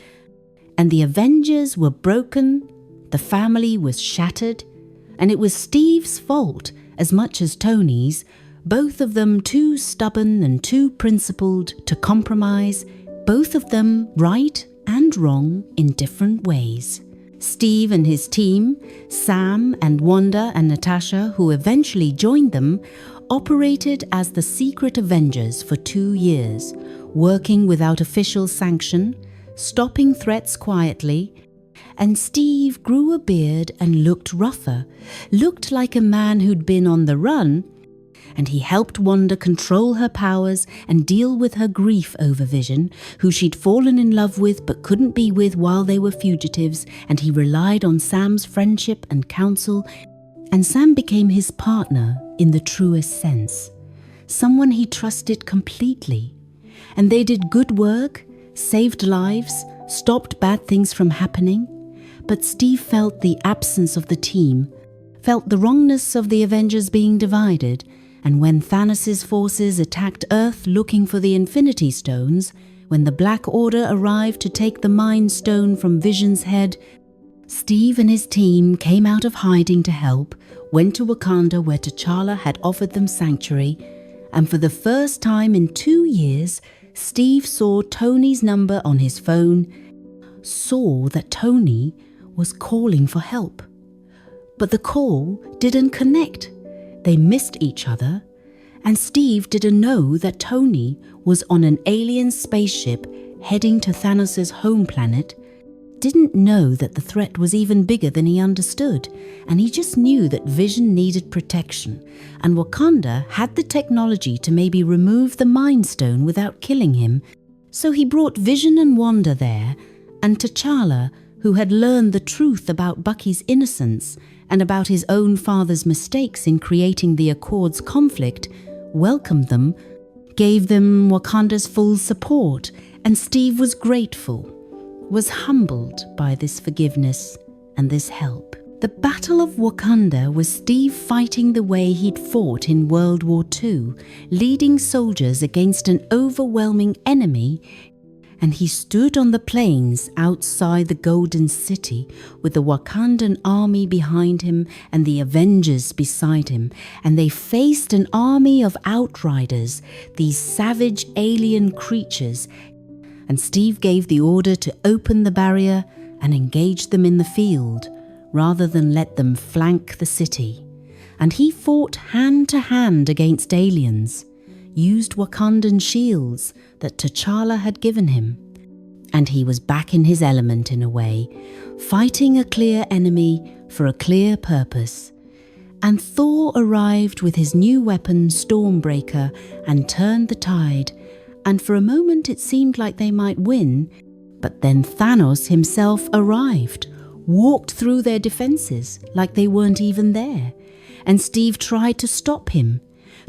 and the Avengers were broken, the family was shattered, and it was Steve's fault as much as Tony's, both of them too stubborn and too principled to compromise, both of them right and wrong in different ways. Steve and his team, Sam and Wanda and Natasha, who eventually joined them, operated as the Secret Avengers for 2 years, working without official sanction, stopping threats quietly, and Steve grew a beard and looked rougher, looked like a man who'd been on the run, and he helped Wanda control her powers and deal with her grief over Vision, who she'd fallen in love with but couldn't be with while they were fugitives, and he relied on Sam's friendship and counsel, and Sam became his partner in the truest sense, someone he trusted completely. And they did good work, saved lives, stopped bad things from happening, but Steve felt the absence of the team, felt the wrongness of the Avengers being divided, and when Thanos' forces attacked Earth looking for the Infinity Stones, when the Black Order arrived to take the Mind Stone from Vision's head, Steve and his team came out of hiding to help, went to Wakanda where T'Challa had offered them sanctuary, and for the first time in 2 years, Steve saw Tony's number on his phone, saw that Tony was calling for help. But the call didn't connect. They missed each other, and Steve didn't know that Tony was on an alien spaceship heading to Thanos' home planet, didn't know that the threat was even bigger than he understood, and he just knew that Vision needed protection, and Wakanda had the technology to maybe remove the Mind Stone without killing him, so he brought Vision and Wanda there, and T'Challa, who had learned the truth about Bucky's innocence and about his own father's mistakes in creating the Accord's conflict, welcomed them, gave them Wakanda's full support, and Steve was grateful, was humbled by this forgiveness and this help. The Battle of Wakanda was Steve fighting the way he'd fought in World War II, leading soldiers against an overwhelming enemy, and he stood on the plains outside the Golden City with the Wakandan army behind him and the Avengers beside him, and they faced an army of outriders, these savage alien creatures, and Steve gave the order to open the barrier and engage them in the field, rather than let them flank the city. And he fought hand to hand against aliens, used Wakandan shields that T'Challa had given him. And he was back in his element in a way, fighting a clear enemy for a clear purpose. And Thor arrived with his new weapon, Stormbreaker, and turned the tide, and for a moment it seemed like they might win, but then Thanos himself arrived, walked through their defenses like they weren't even there, and Steve tried to stop him,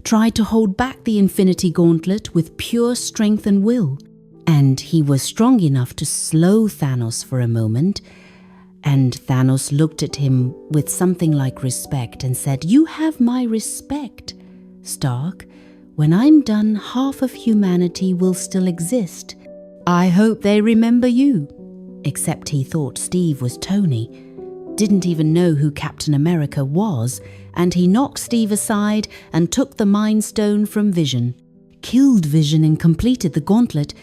tried to hold back the Infinity Gauntlet with pure strength and will, and he was strong enough to slow Thanos for a moment, and Thanos looked at him with something like respect and said, "You have my respect, Stark. When I'm done, half of humanity will still exist. I hope they remember you." Except he thought Steve was Tony, didn't even know who Captain America was, and he knocked Steve aside and took the Mind Stone from Vision, killed Vision and completed the gauntlet,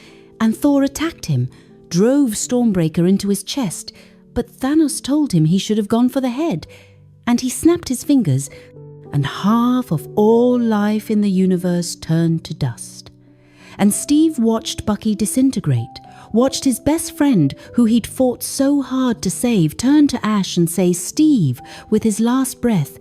and Thor attacked him, drove Stormbreaker into his chest, but Thanos told him he should have gone for the head, and he snapped his fingers, and half of all life in the universe turned to dust. And Steve watched Bucky disintegrate, watched his best friend, who he'd fought so hard to save, turn to ash and say "Steve" with his last breath.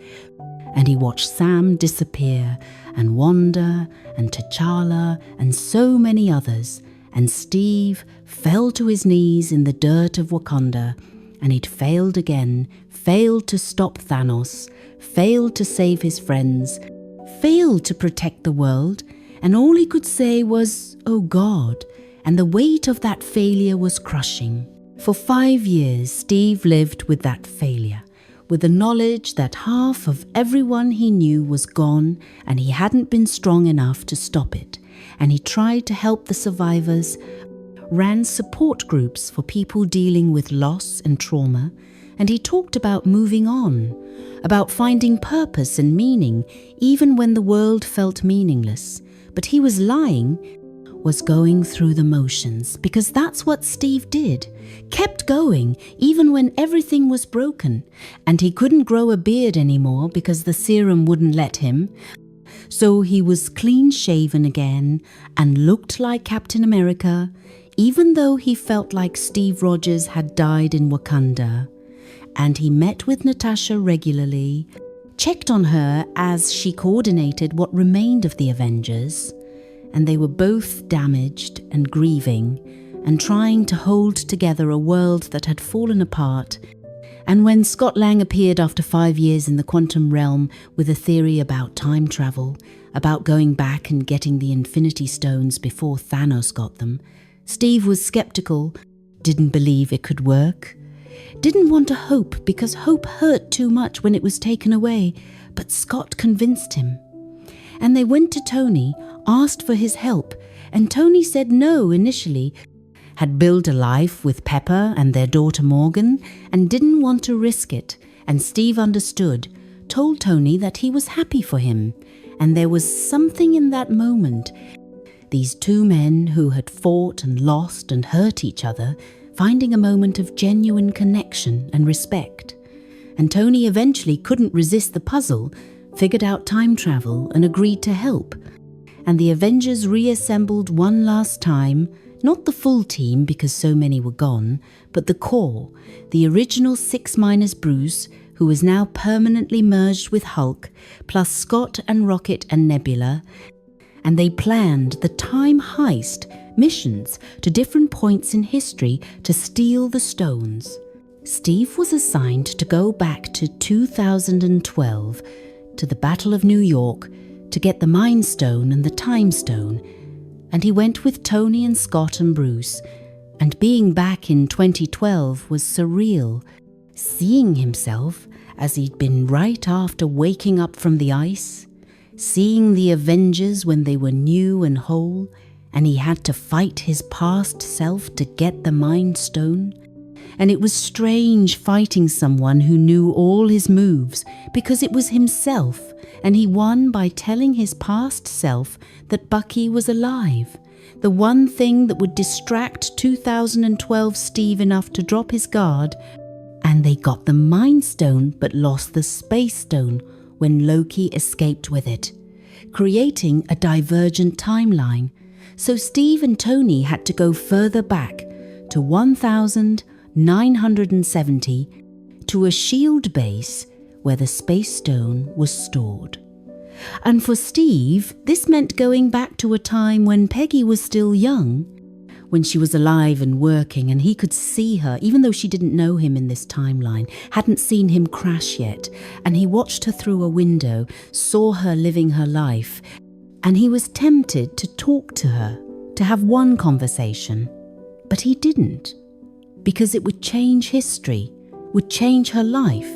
And he watched Sam disappear, and Wanda, and T'Challa, and so many others. and Steve fell to his knees in the dirt of Wakanda, and he'd failed again, failed to stop Thanos, failed to save his friends, failed to protect the world, and all he could say was, "Oh God," and the weight of that failure was crushing. For 5 years, Steve lived with that failure, with the knowledge that half of everyone he knew was gone and he hadn't been strong enough to stop it. And he tried to help the survivors, ran support groups for people dealing with loss and trauma, and he talked about moving on, about finding purpose and meaning even when the world felt meaningless. But he was lying, was going through the motions, because that's what Steve did. Kept going even when everything was broken, and he couldn't grow a beard anymore because the serum wouldn't let him. So he was clean shaven again and looked like Captain America, even though he felt like Steve Rogers had died in Wakanda. And he met with Natasha regularly, checked on her as she coordinated what remained of the Avengers, and they were both damaged and grieving and trying to hold together a world that had fallen apart. And when Scott Lang appeared after 5 years in the quantum realm with a theory about time travel, about going back and getting the Infinity Stones before Thanos got them, Steve was skeptical, didn't believe it could work, didn't want to hope because hope hurt too much when it was taken away, but Scott convinced him. And they went to Tony, asked for his help, and Tony said no initially, had built a life with Pepper and their daughter Morgan, and didn't want to risk it, and Steve understood, told Tony that he was happy for him, and there was something in that moment. These two men who had fought and lost and hurt each other, finding a moment of genuine connection and respect. And Tony eventually couldn't resist the puzzle, figured out time travel and agreed to help. And the Avengers reassembled one last time, not the full team because so many were gone, but the core, the original 6 minus Bruce, who was now permanently merged with Hulk, plus Scott and Rocket and Nebula, and they planned the time heist missions to different points in history to steal the stones. Steve was assigned to go back to 2012, to the Battle of New York, to get the Mind Stone and the Time Stone, and he went with Tony and Scott and Bruce, and being back in 2012 was surreal, seeing himself as he'd been right after waking up from the ice, seeing the Avengers when they were new and whole, and he had to fight his past self to get the Mind Stone. And it was strange fighting someone who knew all his moves, because it was himself, and he won by telling his past self that Bucky was alive, the one thing that would distract 2012 Steve enough to drop his guard. And they got the Mind Stone but lost the Space Stone when Loki escaped with it, creating a divergent timeline. So Steve and Tony had to go further back to 1970 to a shield base where the Space Stone was stored. And for Steve, this meant going back to a time when Peggy was still young, when she was alive and working, and he could see her, even though she didn't know him in this timeline, hadn't seen him crash yet, and he watched her through a window, saw her living her life, and he was tempted to talk to her, to have one conversation. But he didn't, because it would change history, would change her life,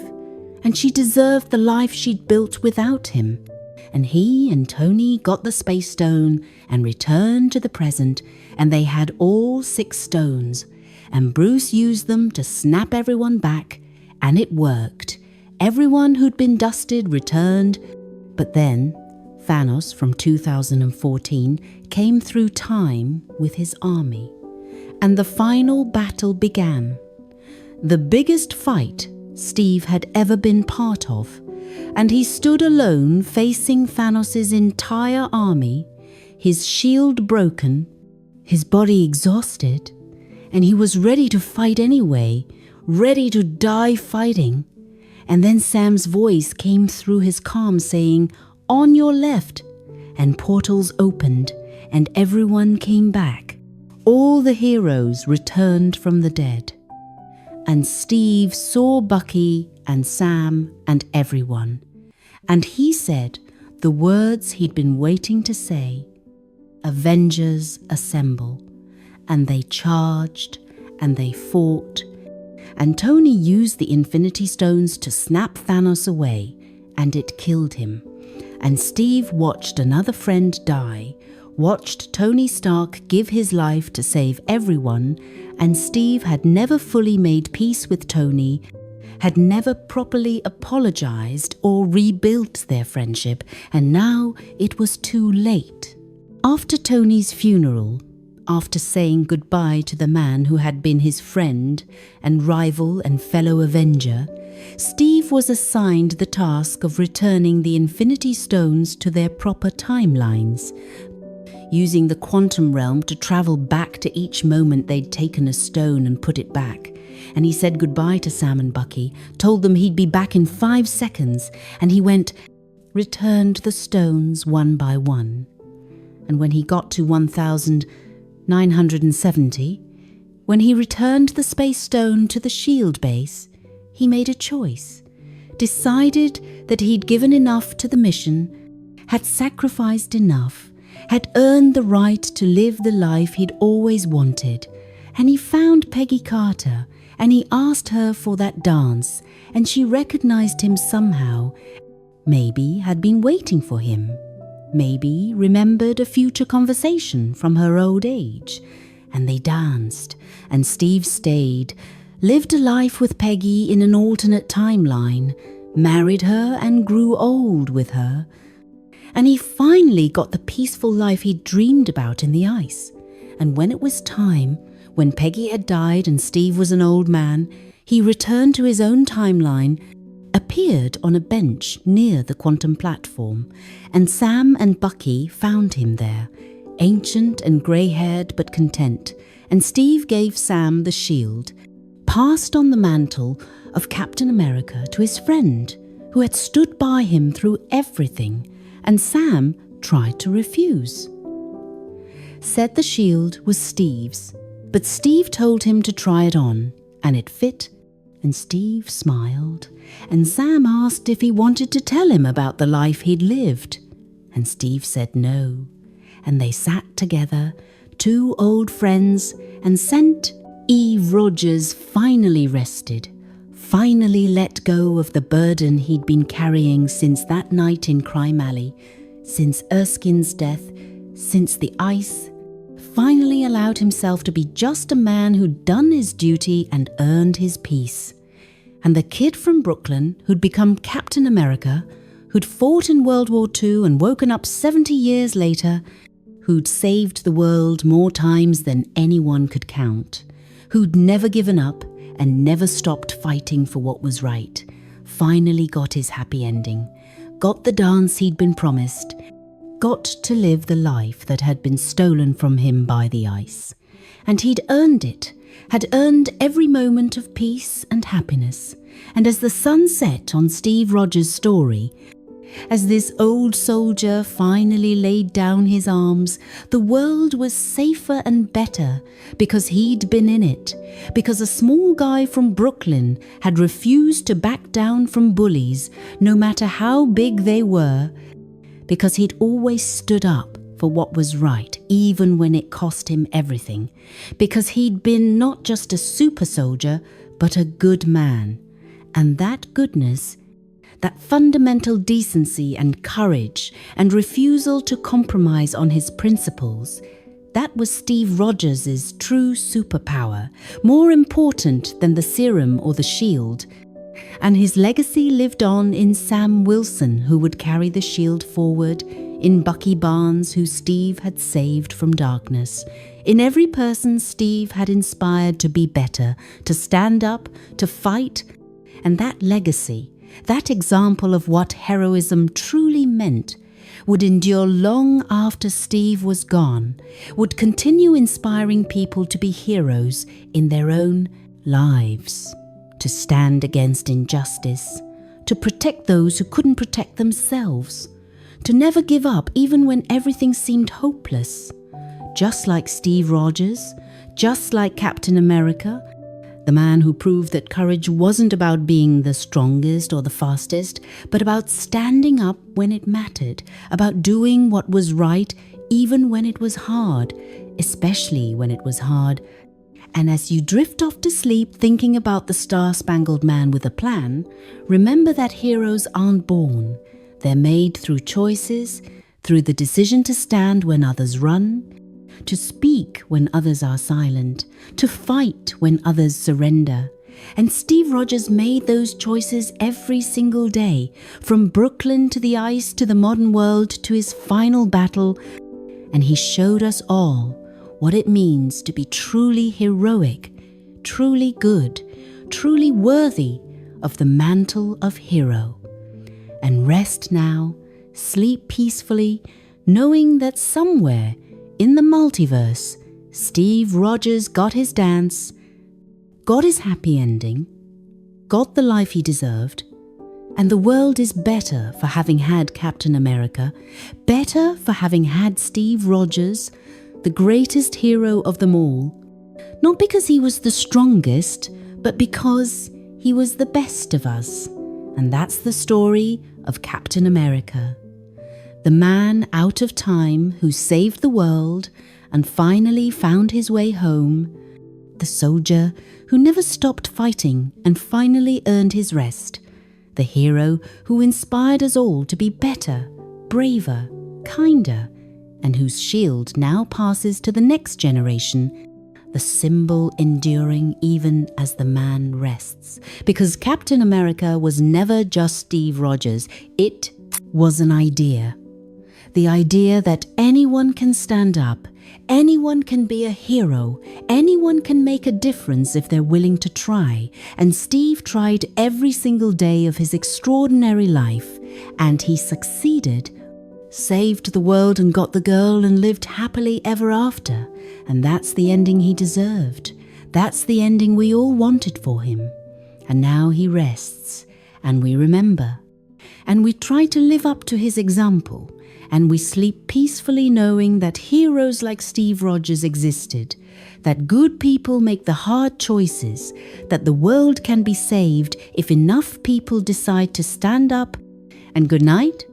and she deserved the life she'd built without him. And he and Tony got the Space Stone and returned to the present, and they had all 6 stones, and Bruce used them to snap everyone back, and it worked. Everyone who'd been dusted returned, but then Thanos from 2014 came through time with his army, and the final battle began. The biggest fight Steve had ever been part of, and he stood alone facing Thanos' entire army, his shield broken, his body exhausted, and he was ready to fight anyway, ready to die fighting. And then Sam's voice came through his comm saying, "On your left," and portals opened, and everyone came back. all the heroes returned from the dead. And Steve saw Bucky and Sam and everyone, and he said the words he'd been waiting to say: "Avengers assemble." And they charged, and they fought, and Tony used the Infinity Stones to snap Thanos away, and it killed him. And Steve watched another friend die, watched Tony Stark give his life to save everyone, and Steve had never fully made peace with Tony, had never properly apologized or rebuilt their friendship, and now it was too late. After Tony's funeral, after saying goodbye to the man who had been his friend and rival and fellow Avenger, Steve was assigned the task of returning the Infinity Stones to their proper timelines, using the quantum realm to travel back to each moment they'd taken a stone and put it back. And he said goodbye to Sam and Bucky, told them he'd be back in 5 seconds, and he returned the stones one by one. And when he got to 1970, when he returned the space stone to the shield base, he made a choice, decided that he'd given enough to the mission, had sacrificed enough, had earned the right to live the life he'd always wanted, and he found Peggy Carter, and he asked her for that dance, and she recognized him somehow, maybe had been waiting for him, maybe remembered a future conversation from her old age, and they danced, and Steve stayed, lived a life with Peggy in an alternate timeline, married her and grew old with her, and he finally got the peaceful life he'd dreamed about in the ice. And when it was time, when Peggy had died and Steve was an old man, he returned to his own timeline, appeared on a bench near the quantum platform, and Sam and Bucky found him there, ancient and grey-haired but content, and Steve gave Sam the shield, passed on the mantle of Captain America to his friend, who had stood by him through everything, and Sam tried to refuse. Said the shield was Steve's, but Steve told him to try it on, and it fit, and Steve smiled, and Sam asked if he wanted to tell him about the life he'd lived, and Steve said no, and they sat together, 2 old friends, and St. Eve Rogers finally rested, finally let go of the burden he'd been carrying since that night in Crime Alley, since Erskine's death, since the ice, finally allowed himself to be just a man who'd done his duty and earned his peace. And the kid from Brooklyn who'd become Captain America, who'd fought in World War II and woken up 70 years later, who'd saved the world more times than anyone could count, who'd never given up and never stopped fighting for what was right, finally got his happy ending, got the dance he'd been promised, got to live the life that had been stolen from him by the ice. And he'd earned it, had earned every moment of peace and happiness. And as the sun set on Steve Rogers' story, as this old soldier finally laid down his arms, the world was safer and better because he'd been in it, because a small guy from Brooklyn had refused to back down from bullies, no matter how big they were, because he'd always stood up for what was right, even when it cost him everything, because he'd been not just a super soldier, but a good man. And that goodness, that fundamental decency and courage and refusal to compromise on his principles, that was Steve Rogers' true superpower, more important than the serum or the shield. And his legacy lived on in Sam Wilson, who would carry the shield forward, in Bucky Barnes, who Steve had saved from darkness, in every person Steve had inspired to be better, to stand up, to fight. And that legacy, that example of what heroism truly meant, would endure long after Steve was gone, would continue inspiring people to be heroes in their own lives, to stand against injustice, to protect those who couldn't protect themselves, to never give up even when everything seemed hopeless, just like Steve Rogers, just like Captain America, the man who proved that courage wasn't about being the strongest or the fastest, but about standing up when it mattered, about doing what was right even when it was hard, especially when it was hard. And as you drift off to sleep thinking about the Star-Spangled Man with a plan, remember that heroes aren't born. They're made through choices, through the decision to stand when others run, to speak when others are silent, to fight when others surrender. And Steve Rogers made those choices every single day, from Brooklyn to the ice to the modern world to his final battle. And he showed us all what it means to be truly heroic, truly good, truly worthy of the mantle of hero. And rest now, sleep peacefully, knowing that somewhere in the multiverse, Steve Rogers got his dance, got his happy ending, got the life he deserved, and the world is better for having had Captain America, better for having had Steve Rogers, the greatest hero of them all, not because he was the strongest, but because he was the best of us. And that's the story of Captain America. The man out of time who saved the world and finally found his way home. The soldier who never stopped fighting and finally earned his rest. The hero who inspired us all to be better, braver, kinder, and whose shield now passes to the next generation, the symbol enduring even as the man rests. Because Captain America was never just Steve Rogers, it was an idea. The idea that anyone can stand up, anyone can be a hero, anyone can make a difference if they're willing to try. And Steve tried every single day of his extraordinary life, and he succeeded. Saved the world and got the girl and lived happily ever after. And that's the ending he deserved. That's the ending we all wanted for him. And now he rests, and we remember. And we try to live up to his example. And we sleep peacefully knowing that heroes like Steve Rogers existed, that good people make the hard choices, that the world can be saved if enough people decide to stand up. And good night,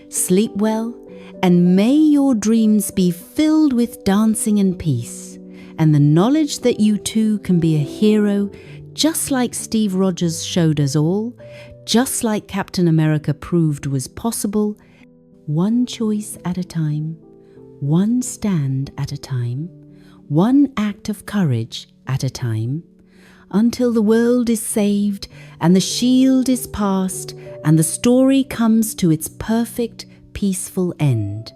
sleep well, and may your dreams be filled with dancing and peace, and the knowledge that you too can be a hero, just like Steve Rogers showed us all, just like Captain America proved was possible. One choice at a time, one stand at a time, one act of courage at a time, until the world is saved and the shield is passed and the story comes to its perfect, peaceful end.